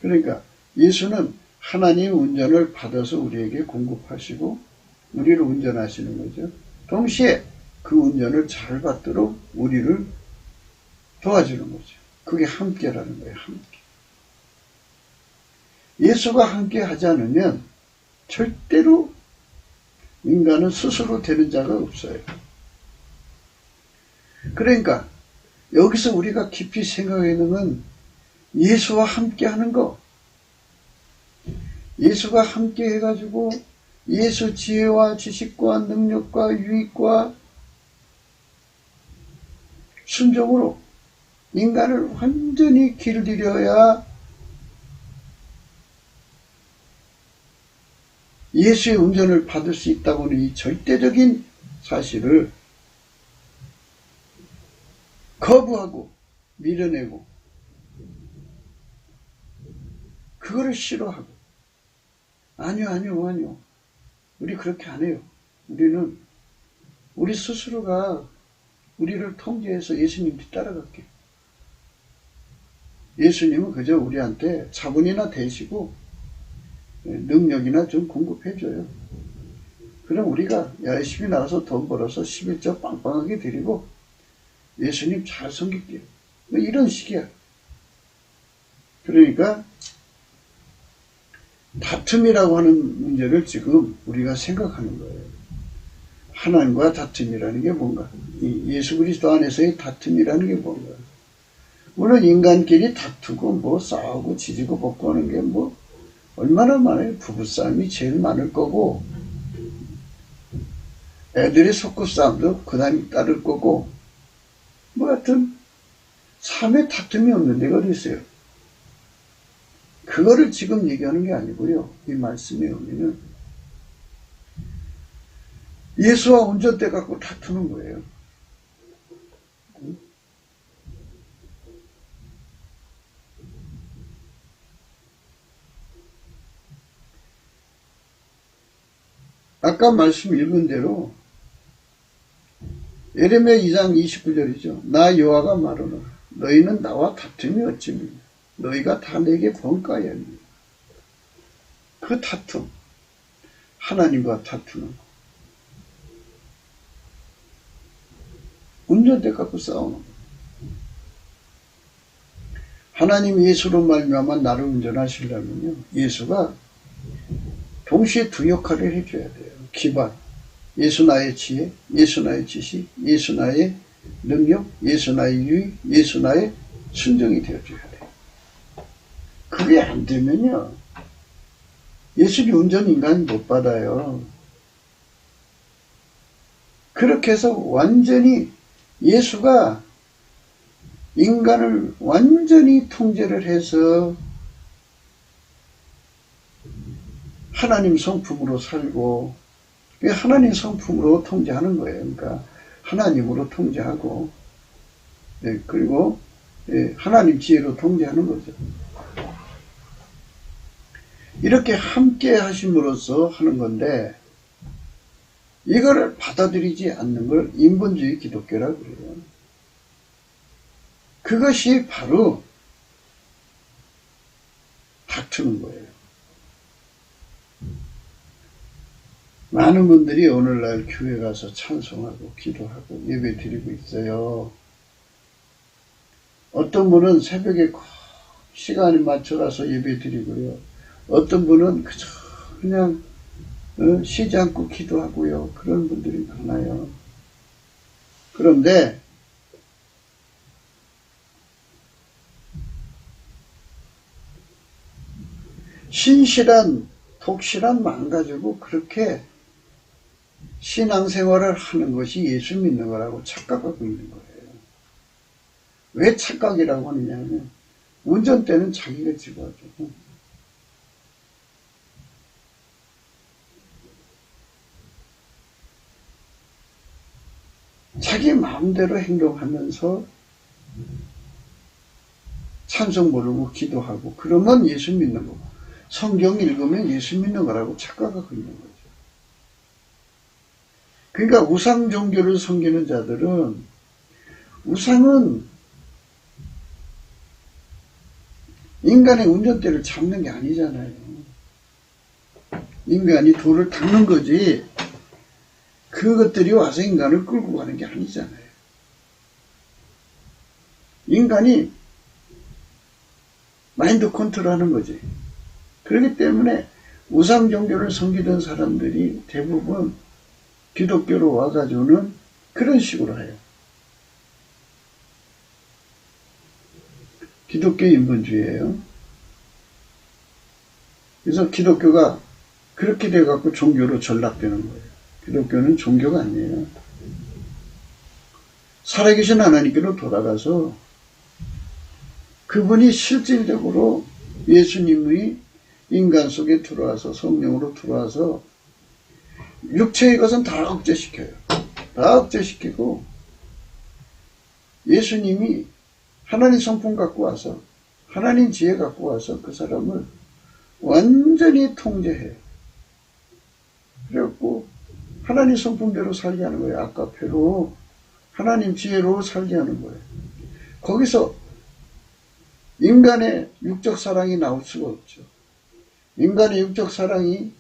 그러니까 예수는 하나님의 운전을 받아서 우리에게 공급하시고 우리를 운전하시는 거죠. 동시에 그 운전을 잘 받도록 우리를 도와주는 거죠. 그게 함께라는 거예요. 함께. 예수가 함께 하지 않으면 절대로 인간은 스스로 되는 자가 없어요. 그러니까 여기서 우리가 깊이 생각해야 하는 건 예수와 함께 하는 거. 예수가 함께 해가지고 예수 지혜와 지식과 능력과 유익과 순종으로 인간을 완전히 길들여야 예수의 운전을 받을 수 있다고는 이 절대적인 사실을 거부하고 밀어내고 그거를 싫어하고 아니요. 우리 그렇게 안 해요. 우리는 우리 스스로가 우리를 통제해서 예수님 뒤따라갈게요. 예수님은 그저 우리한테 자본이나 대시고 능력이나 좀 공급해줘요. 그럼 우리가 열심히 나가서 돈 벌어서 11조 빵빵하게 드리고 예수님 잘 섬길게요. 이런 식이야. 그러니까 다툼이라고 하는 문제를 지금 우리가 생각하는 거예요. 하나님과 다툼이라는 게 뭔가? 예수 그리스도 안에서의 다툼이라는 게 뭔가? 물론 인간끼리 다투고 뭐 싸우고 지지고 볶고 하는 게 뭐 얼마나 많아요. 부부싸움이 제일 많을 거고 애들의 속구싸움도 그 다음에 따를 거고 뭐 하여튼 삶에 다툼이 없는 데가 어디 있어요. 그거를 지금 얘기하는 게 아니고요. 이 말씀의 의미는 예수와 운전대 갖고 다투는 거예요. 아까 말씀 읽은 대로 예레미야 2장 29절이죠. 나 여호와가 말하노라. 너희는 나와 다툼이 어찌미냐. 너희가 다 내게 번가야 하니. 그 다툼. 하나님과 다투는 거. 운전대 갖고 싸우는 거. 하나님 예수로 말미암아 나를 운전하시려면요, 예수가 동시에 두 역할을 해줘야 돼요. 기반, 예수 나의 지혜, 예수 나의 지식, 예수 나의 능력, 예수 나의 유익, 예수 나의 순종이 되어줘야 돼요. 그게 안 되면요, 예수님 운전 인간이 못 받아요. 그렇게 해서 완전히 예수가 인간을 완전히 통제를 해서 하나님 성품으로 살고, 하나님 성품으로 통제하는 거예요. 그러니까 하나님으로 통제하고, 그리고 하나님 지혜로 통제하는 거죠. 이렇게 함께 하심으로써 하는 건데, 이거를 받아들이지 않는 걸 인본주의 기독교라고 그래요. 그것이 바로 다투는 거예요. 많은 분들이 오늘날 교회 가서 찬송하고 기도하고 예배 드리고 있어요. 어떤 분은 새벽에 시간에 맞춰 가서 예배 드리고요. 어떤 분은 그냥 쉬지 않고 기도하고요. 그런 분들이 많아요. 그런데 신실한 독실한 마음 가지고 그렇게 신앙생활을 하는 것이 예수 믿는 거라고 착각하고 있는 거예요. 왜 착각이라고 하느냐면, 운전대는 자기가 집어가지고 자기 마음대로 행동하면서 찬송 부르고 기도하고 그러면 예수 믿는 거고, 성경 읽으면 예수 믿는 거라고 착각하고 있는 거죠. 그러니까 우상 종교를 섬기는 자들은, 우상은 인간의 운전대를 잡는 게 아니잖아요. 인간이 돌을 닦는 거지 그것들이 와서 인간을 끌고 가는 게 아니잖아요. 인간이 마인드 컨트롤하는 거지. 그렇기 때문에 우상 종교를 섬기던 사람들이 대부분 기독교로 와가지고는 그런 식으로 해요. 기독교 인본주의예요. 그래서 기독교가 그렇게 돼갖고 종교로 전락되는 거예요. 기독교는 종교가 아니에요. 살아계신 하나님께로 돌아가서 그분이 실질적으로 예수님이 인간 속에 들어와서 성령으로 들어와서 육체의 것은 다 억제시켜요. 다 억제시키고 예수님이 하나님 성품 갖고 와서, 하나님 지혜 갖고 와서 그 사람을 완전히 통제해요. 그래갖고 하나님 성품대로 살게 하는 거예요. 아까페로 하나님 지혜로 살게 하는 거예요. 거기서 인간의 육적 사랑이 나올 수가 없죠. 인간의 육적 사랑이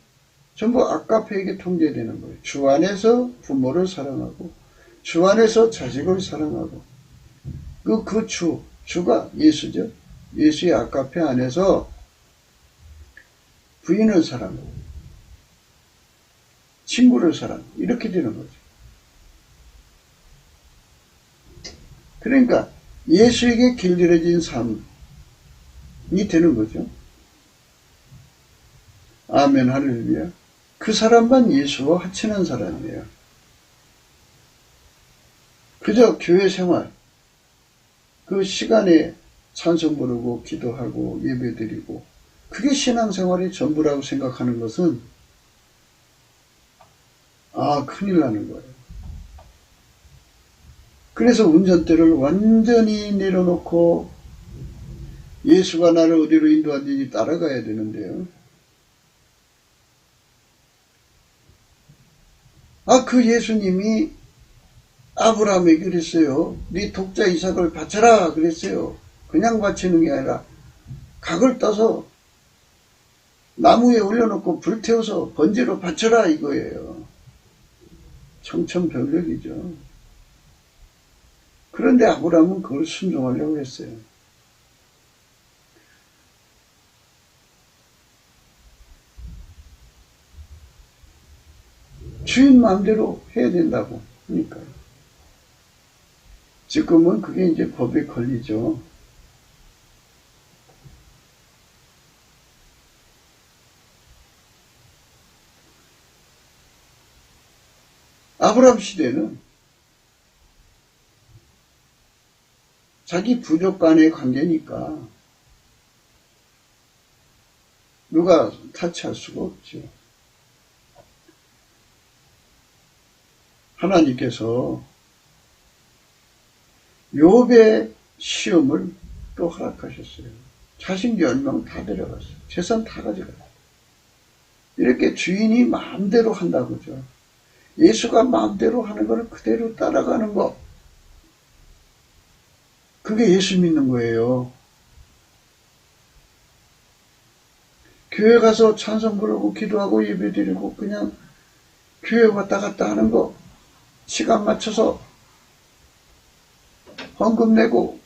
전부 아까페에게 통제되는 거예요. 주 안에서 부모를 사랑하고 주 안에서 자식을 사랑하고 그 주가 예수죠. 예수의 아까페 안에서 부인을 사랑하고 친구를 사랑하고 이렇게 되는 거죠. 그러니까 예수에게 길들여진 삶이 되는 거죠. 아멘 할렐루야. 그 사람만 예수와 합친한 사람이에요. 그저 교회 생활, 그 시간에 찬송 부르고 기도하고 예배드리고 그게 신앙생활의 전부라고 생각하는 것은 큰일 나는 거예요. 그래서 운전대를 완전히 내려놓고 예수가 나를 어디로 인도하는지 따라가야 되는데요. 그 예수님이 아브라함에게 그랬어요. 네 독자 이삭을 바쳐라 그랬어요. 그냥 바치는 게 아니라 각을 떠서 나무에 올려놓고 불태워서 번제로 바쳐라 이거예요. 청천벽력이죠. 그런데 아브라함은 그걸 순종하려고 했어요. 주인 마음대로 해야 된다고 하니까요. 지금은 그게 이제 법에 걸리죠. 아브라함 시대는 자기 부족 간의 관계니까 누가 타치할 수가 없죠. 하나님께서 욥의 시험을 또 허락하셨어요. 자식 10명 다 데려갔어요. 재산 다 가져갔어요. 이렇게 주인이 마음대로 한다고죠. 예수가 마음대로 하는 걸 그대로 따라가는 것. 그게 예수 믿는 거예요. 교회 가서 찬송 부르고 기도하고 예배드리고 그냥 교회 왔다 갔다 하는 거. 시간 맞춰서 헌금 내고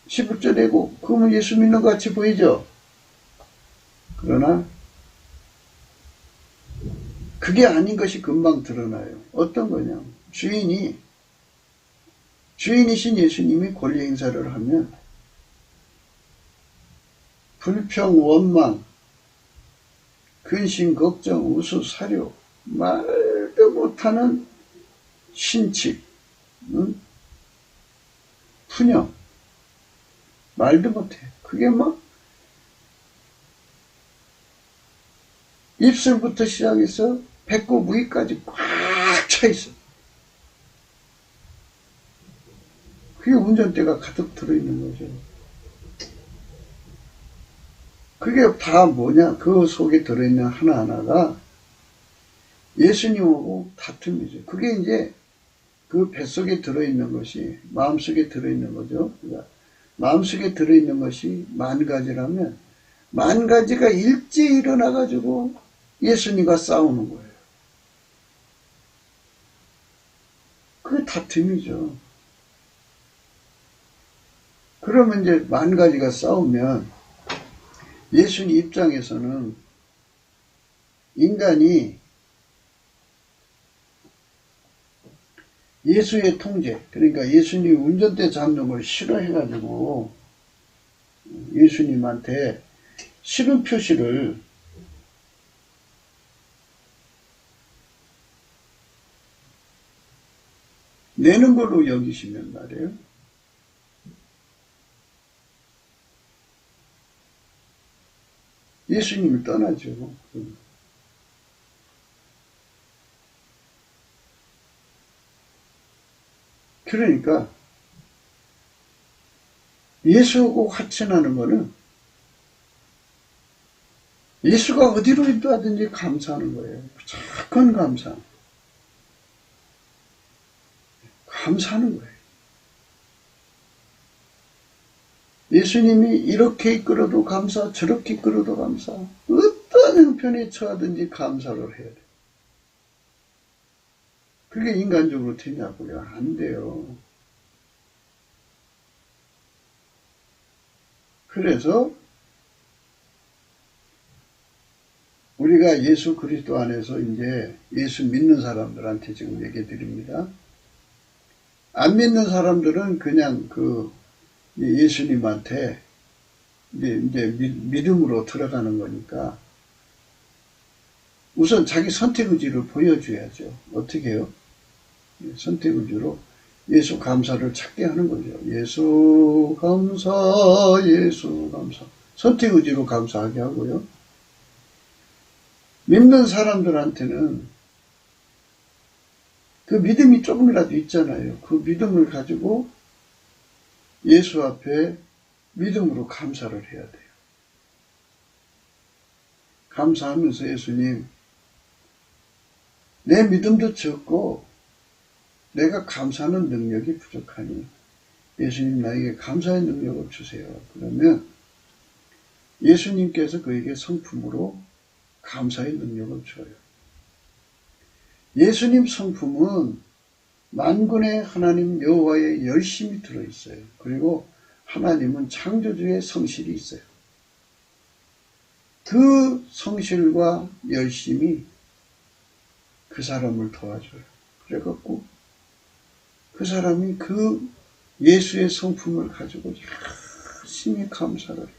11조 내고 그러면 예수 믿는 것 같이 보이죠. 그러나 그게 아닌 것이 금방 드러나요. 어떤 거냐. 주인이신 예수님이 권리 행사를 하면 불평, 원망, 근심, 걱정, 우수, 사료, 말도 못하는 신칙, 푸념, 말도 못해. 그게 막 입술부터 시작해서 배꼽 위까지 꽉 차 있어. 그게 운전대가 가득 들어있는 거죠. 그게 다 뭐냐? 그 속에 들어있는 하나하나가 예수님하고 다툼이죠. 그게 이제 그 뱃속에 들어있는 것이 마음속에 들어있는 거죠. 그러니까 마음속에 들어있는 것이 10,000가지라면 10,000가지가 일제히 일어나가지고 예수님과 싸우는 거예요. 그게 다툼이죠. 그러면 이제 10,000가지가 싸우면 예수님 입장에서는 인간이 예수의 통제, 그러니까 예수님 운전대 잡는 걸 싫어해가지고 예수님한테 싫은 표시를 내는 걸로 여기시면 말이에요. 예수님을 떠나죠. 그러니까 예수하고 화친하는 거는 예수가 어디로 인도하든지 감사하는 거예요. 무조건 감사하는 거예요. 예수님이 이렇게 이끌어도 감사, 저렇게 이끌어도 감사, 어떤 형편에 처하든지 감사를 해야 돼요. 그게 인간적으로 되냐고요? 안 돼요. 그래서 우리가 예수 그리스도 안에서 이제 예수 믿는 사람들한테 지금 얘기 드립니다. 안 믿는 사람들은 그냥 예수님한테 이제 믿음으로 들어가는 거니까 우선 자기 선택의지를 보여줘야죠. 어떻게 해요? 선택의지로 예수 감사를 찾게 하는 거죠. 예수 감사, 예수 감사. 선택의지로 감사하게 하고요. 믿는 사람들한테는 그 믿음이 조금이라도 있잖아요. 그 믿음을 가지고 예수 앞에 믿음으로 감사를 해야 돼요. 감사하면서 예수님, 내 믿음도 적고 내가 감사하는 능력이 부족하니 예수님 나에게 감사의 능력을 주세요. 그러면 예수님께서 그에게 성품으로 감사의 능력을 줘요. 예수님 성품은 만군의 하나님 여호와의 열심이 들어있어요. 그리고 하나님은 창조주의 성실이 있어요. 그 성실과 열심이 그 사람을 도와줘요. 그래갖고 그 사람이 그 예수의 성품을 가지고 열심히 감사를 해요.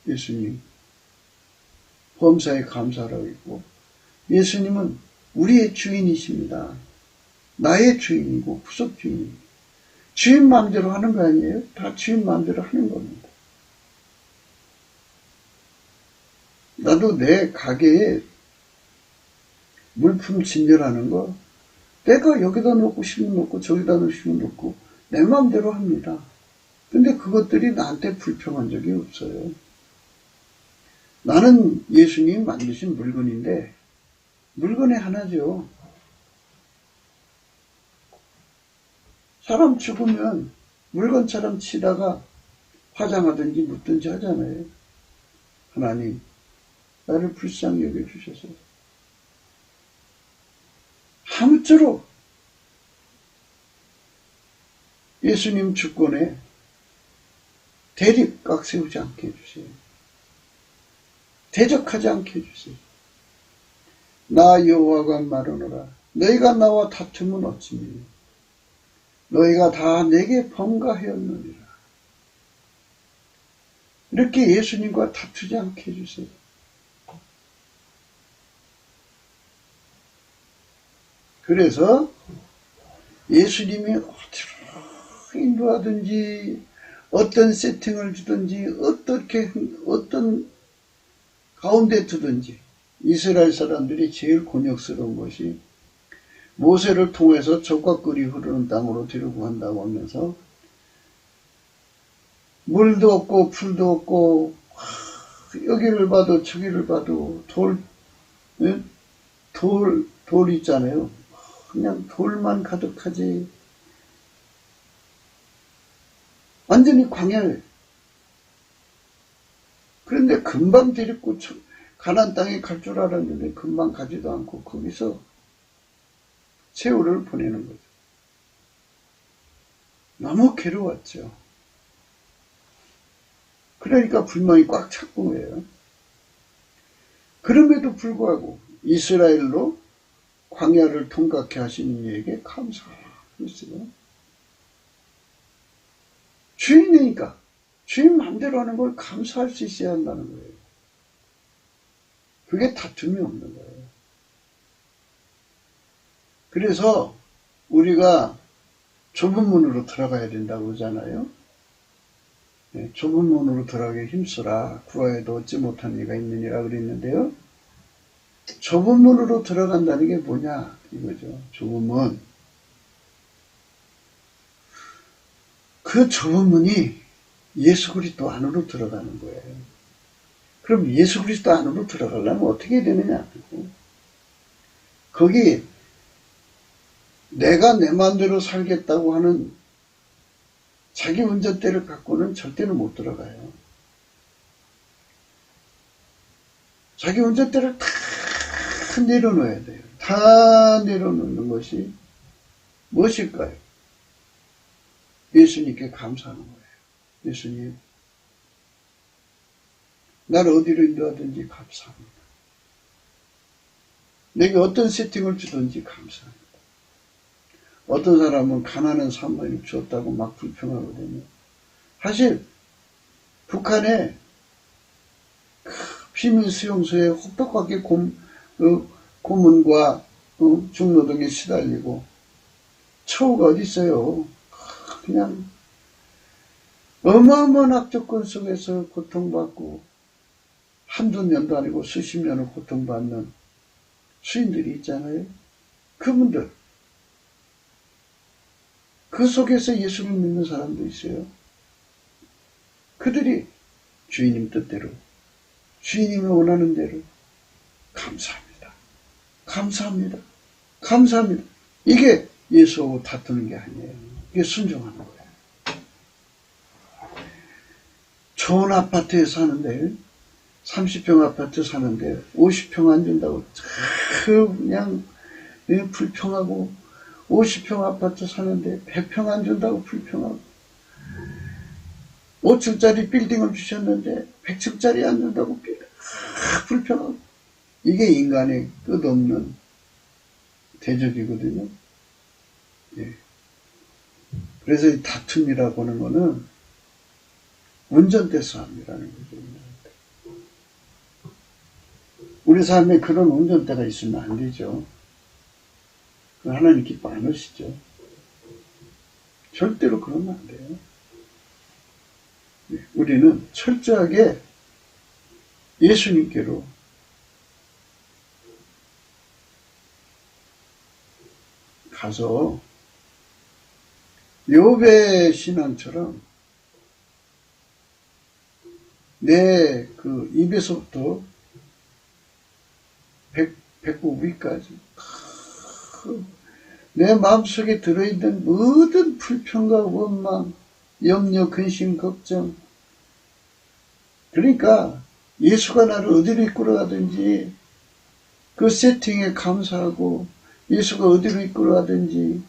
예수님 범사에 감사를 하고 있고, 예수님은 우리의 주인이십니다. 나의 주인이고 부속 주인입니다. 주인 마음대로 하는 거 아니에요? 다 주인 마음대로 하는 겁니다. 나도 내 가게에 물품 진열하는 거 내가 여기다 놓고 싶으면 놓고 저기다 놓으시면 놓고 내 마음대로 합니다. 근데 그것들이 나한테 불평한 적이 없어요. 나는 예수님이 만드신 물건인데 물건이 하나죠. 사람 죽으면 물건처럼 치다가 화장하든지 묻든지 하잖아요. 하나님 나를 불쌍히 여겨주셔서 아무쪼록 예수님 주권에 대립각 세우지 않게 해주세요. 대적하지 않게 해주세요. 나 여호와가 말하노라 너희가 나와 다투면 어찌니 너희가 다 내게 범가하였느니라. 이렇게 예수님과 다투지 않게 해주세요. 그래서 예수님이 어디로 인도하든지 어떤 세팅을 주든지 어떤 가운데 두든지 이스라엘 사람들이 제일 곤욕스러운 것이 모세를 통해서 젖과 꿀이 흐르는 땅으로 데리고 간다고 하면서 물도 없고 풀도 없고 여기를 봐도 저기를 봐도 돌 있잖아요. 그냥 돌만 가득하지 완전히 광야예요. 그런데 금방 데리고 가나안 땅에 갈 줄 알았는데 금방 가지도 않고 거기서 세월을 보내는 거죠. 너무 괴로웠죠. 그러니까 불만이 꽉 찼던 거예요. 그럼에도 불구하고 이스라엘로 광야를 통과케 하시는 이에게 감사했어요. 주인이니까 주인 마음대로 하는 걸 감사할 수 있어야 한다는 거예요. 그게 다툼이 없는 거예요. 그래서 우리가 좁은 문으로 들어가야 된다고 그러잖아요. 네, 좁은 문으로 들어가게 힘쓰라. 구하여도 얻지 못한 이가 있느니라 그랬는데요. 좁은 문으로 들어간다는 게 뭐냐 이거죠. 좁은 문. 그 좁은 문이 예수 그리스도 안으로 들어가는 거예요. 그럼 예수 그리스도 안으로 들어가려면 어떻게 해야 되느냐. 거기 내가 내 마음대로 살겠다고 하는 자기 운전대를 갖고는 절대로 못 들어가요. 자기 운전대를 다 내려놓아야 돼요. 다 내려놓는 것이 무엇일까요? 예수님께 감사하는 거예요. 예수님, 나를 어디로 인도하든지 감사합니다. 내게 어떤 세팅을 주든지 감사합니다. 어떤 사람은 가난한 사람을 주었다고 막 불평하거든요. 사실 북한에 비밀 수용소에 혹독하게 고문과 중노동에 시달리고 처우가 어디 있어요. 그냥 어마어마한 악조건 속에서 고통받고 한두 년도 아니고 수십 년을 고통받는 수인들이 있잖아요. 그분들 그 속에서 예수를 믿는 사람도 있어요. 그들이 주인님 뜻대로 주인님이 원하는 대로 감사합니다. 감사합니다. 감사합니다. 이게 예수하고 다투는 게 아니에요. 이게 순종하는 거예요. 좋은 아파트에 사는데 30평 아파트 사는데 50평 안 준다고 그냥 불평하고 50평 아파트 사는데 100평 안 준다고 불평하고 5층짜리 빌딩을 주셨는데 100층짜리 안 준다고 불평하고 이게 인간의 끝없는 대적이거든요. 예. 그래서 이 다툼이라고 하는 거는 운전대 싸움이라는 거죠. 우리 삶에 그런 운전대가 있으면 안 되죠. 하나님 기뻐 안 하시죠. 절대로 그러면 안 돼요. 우리는 철저하게 예수님께로 가서 욥의 신앙처럼 내 그 입에서부터 배꼽 위까지 내 마음속에 들어있는 모든 불평과 원망, 염려, 근심, 걱정, 그러니까 예수가 나를 어디로 이끌어가든지 그 세팅에 감사하고 예수가 어디로 이끌어가든지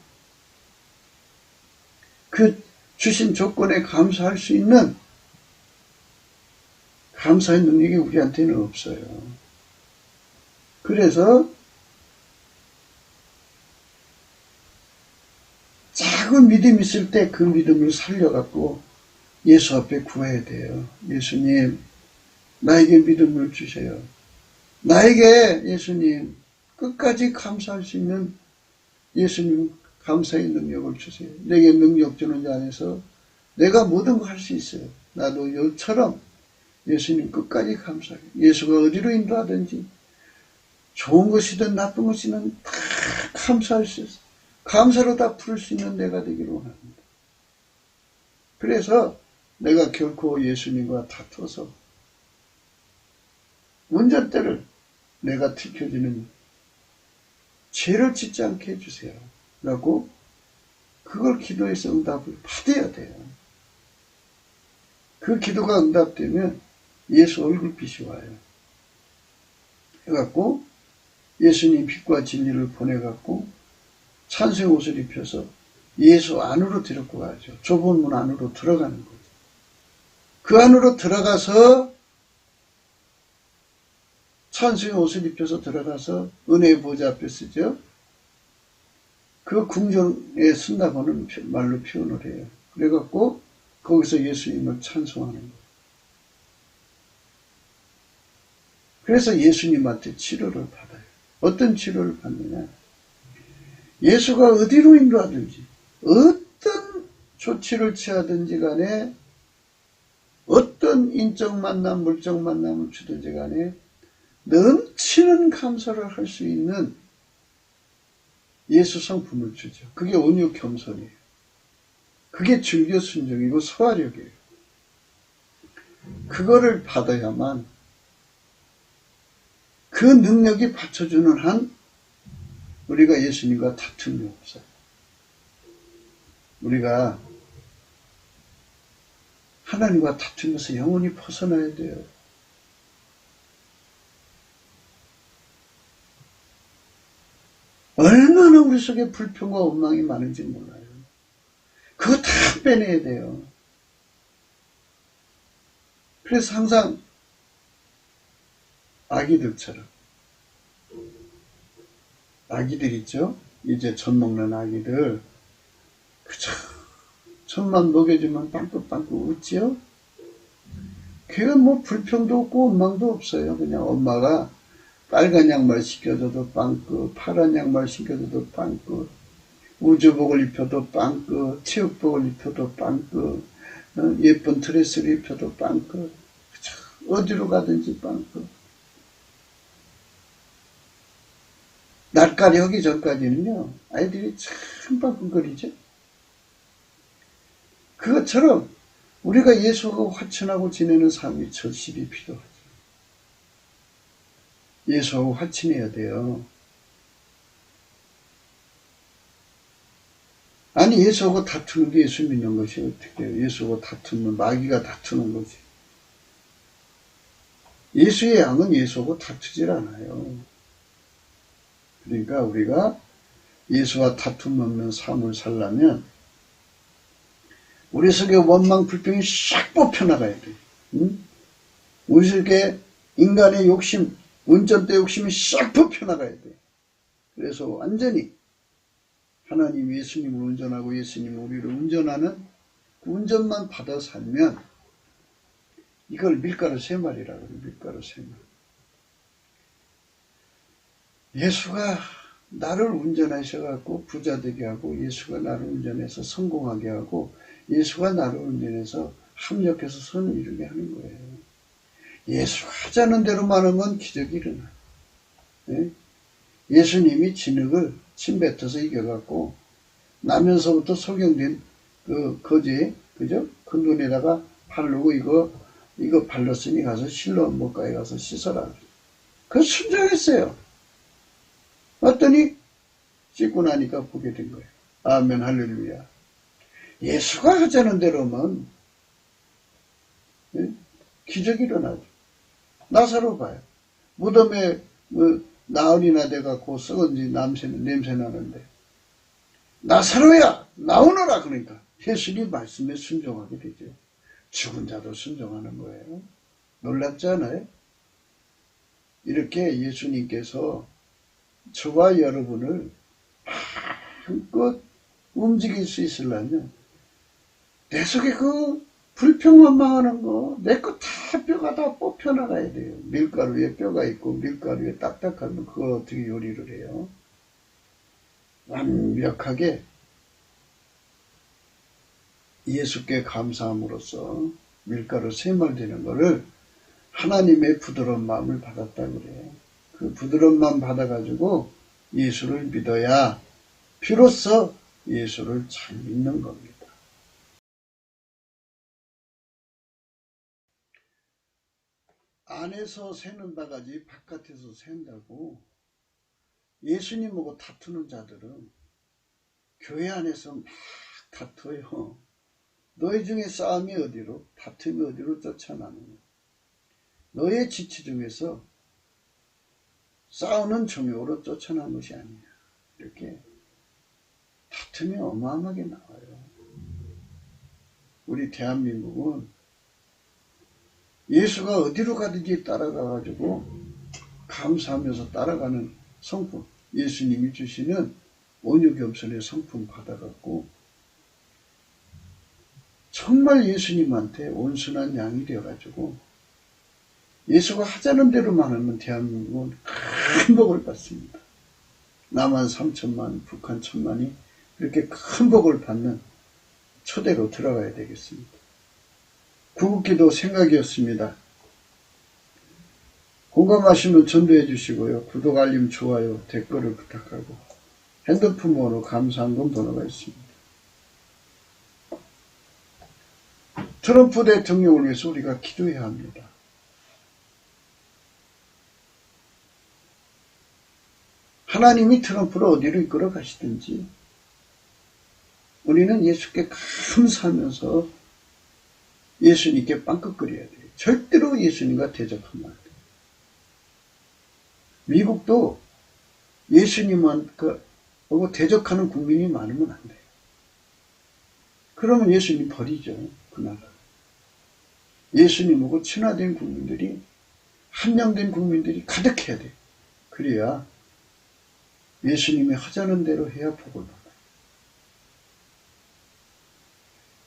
그 주신 조건에 감사할 수 있는 감사의 능력이 우리한테는 없어요. 그래서 작은 믿음이 있을 때 그 믿음을 살려갖고 예수 앞에 구해야 돼요. 예수님, 나에게 믿음을 주세요. 나에게 예수님, 끝까지 감사할 수 있는 예수님 감사의 능력을 주세요. 내게 능력 주는 자 안에서 내가 모든 걸 할 수 있어요. 나도 이처럼 예수님 끝까지 감사해요. 예수가 어디로 인도하든지 좋은 것이든 나쁜 것이든 다 감사할 수 있어요. 감사로 다 풀을 수 있는 내가 되기를 원합니다. 그래서 내가 결코 예수님과 다퉈서 운전대를 내가 지켜지는 죄를 짓지 않게 해주세요. 라고 그걸 기도해서 응답을 받아야 돼요. 그 기도가 응답되면 예수 얼굴빛이 와요. 해갖고 예수님 빛과 진리를 보내갖고 찬송의 옷을 입혀서 예수 안으로 데리고 가죠. 좁은 문 안으로 들어가는 거죠. 그 안으로 들어가서 찬송의 옷을 입혀서 들어가서 은혜의 보좌 앞에 쓰죠. 그 궁정에 쓴다고는 말로 표현을 해요. 그래갖고 거기서 예수님을 찬송하는 거예요. 그래서 예수님한테 치료를 받아요. 어떤 치료를 받느냐? 예수가 어디로 인도하든지 어떤 조치를 취하든지 간에 어떤 인적 만남, 물적 만남을 주든지 간에 넘치는 감사를 할 수 있는 예수 성품을 주죠. 그게 온유 겸손이에요. 그게 즐겨 순종이고 소화력이에요. 그거를 받아야만 그 능력이 받쳐주는 한 우리가 예수님과 다툼이 없어요. 우리가 하나님과 다투면서 영원히 벗어나야 돼요. 얼마나 우리 속에 불평과 원망이 많은지 몰라요. 그거 다 빼내야 돼요. 그래서 항상 아기들처럼 아기들 있죠? 이제 젖 먹는 아기들 그저 젖만 먹여주면 빵긋빵긋 웃지요? 걔가 뭐 불평도 없고 원망도 없어요. 그냥 엄마가 빨간 양말 시켜줘도 빵긋, 파란 양말 시켜줘도 빵긋, 우주복을 입혀도 빵긋, 체육복을 입혀도 빵긋, 예쁜 드레스를 입혀도 빵긋, 어디로 가든지 빵긋. 낯가리 하기 전까지는요, 아이들이 참 빵긋거리죠. 그것처럼 우리가 예수하고 화친하고 지내는 삶이 절실히 필요하죠. 예수하고 화친해야 돼요. 아니 예수하고 다투는 게 예수 믿는 것이 어떻게 해요? 예수하고 다투면 마귀가 다투는 거지. 예수의 양은 예수하고 다투질 않아요. 그러니까 우리가 예수와 다툼 없는 삶을 살려면 우리 속에 원망 불평이 싹 뽑혀나가야 돼요. 우리 속에 인간의 욕심, 운전대 욕심이 싹 뽑혀나가야 돼. 그래서 완전히 하나님 예수님을 운전하고 예수님 우리를 운전하는 그 운전만 받아 살면 이걸 밀가루 3마리라고 해요. 밀가루 3마리. 예수가 나를 운전하셔갖고 부자 되게 하고 예수가 나를 운전해서 성공하게 하고 예수가 나를 운전해서 합력해서 선을 이루게 하는 거예요. 예수가 하자는 대로만 하면 기적이 일어나요. 네? 예수님이 진흙을 침뱉어서 이겨갖고 나면서부터 소경된 그 거지, 그죠? 그 눈에다가 바르고 이거 발랐으니 가서 실로암 못가에 가서 씻어라. 그 순종했어요. 왔더니 씻고 나니까 보게 된 거예요. 아멘 할렐루야. 예수가 하자는 대로면 기적이 일어나죠. 나사로 봐요. 무덤에 나흘이나 돼갖고 썩은지 냄새 나는데 나사로야 나오너라 그러니까 예수님 말씀에 순종하게 되죠. 죽은 자도 순종하는 거예요. 놀랍지 않아요? 이렇게 예수님께서 저와 여러분을 마음껏 움직일 수 있으려면 내 속에 그 불평만망하는 거 내 거 다 뼈가 다 뽑혀나가야 돼요. 밀가루에 뼈가 있고 밀가루에 딱딱하면 그걸 어떻게 요리를 해요? 완벽하게 예수께 감사함으로써 밀가루 3말 되는 거를 하나님의 부드러운 마음을 받았다 그래요. 그 부드러운 마음 받아가지고 예수를 믿어야 비로소 예수를 잘 믿는 겁니다. 안에서 새는 바가지 바깥에서 샌다고 예수님하고 다투는 자들은 교회 안에서 막 다투어요. 너희 중에 싸움이 어디로 다툼이 어디로 쫓아나느냐. 너의 지체 중에서 싸우는 종욕으로 쫓아난 것이 아니냐. 이렇게 다툼이 어마어마하게 나와요. 우리 대한민국은 예수가 어디로 가든지 따라가가지고 감사하면서 따라가는 성품, 예수님이 주시는 온유겸손의 성품 받아갖고 정말 예수님한테 온순한 양이 되어가지고 예수가 하자는 대로만 하면 대한민국은 큰 복을 받습니다. 남한 3천만, 북한 1,000만이 그렇게 큰 복을 받는 초대로 들어가야 되겠습니다. 구국기도 생각이었습니다. 공감하시면 전도해 주시고요. 구독, 알림, 좋아요, 댓글을 부탁하고 핸드폰 번호 감사한금 번호가 있습니다. 트럼프 대통령을 위해서 우리가 기도해야 합니다. 하나님이 트럼프를 어디로 이끌어 가시든지 우리는 예수께 감사하면서 예수님께 빵긋거려야 돼요. 절대로 예수님과 대적하면 안 돼요. 미국도 예수님하고 대적하는 국민이 많으면 안 돼요. 그러면 예수님 버리죠. 그 나라. 예수님하고 친화된 국민들이, 한영된 국민들이 가득해야 돼요. 그래야 예수님이 하자는 대로 해야 복을 받아요.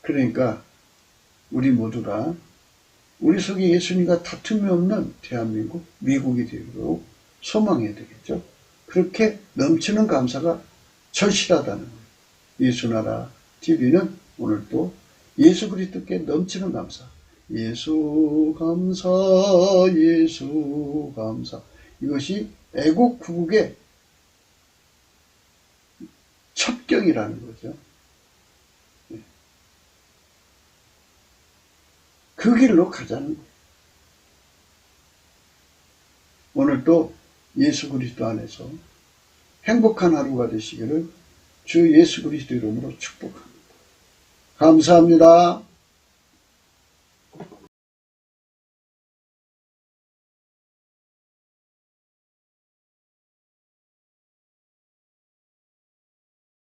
그러니까 우리 모두가 우리 속에 예수님과 다툼이 없는 대한민국, 미국이 되도록 소망해야 되겠죠. 그렇게 넘치는 감사가 절실하다는 거예요. 예수나라 TV는 오늘 또 예수 그리스도께 넘치는 감사, 예수 감사, 예수 감사, 이것이 애국 구국의 첩경이라는 거죠. 그 길로 가자는 거예요. 오늘도 예수 그리스도 안에서 행복한 하루가 되시기를 주 예수 그리스도 이름으로 축복합니다. 감사합니다.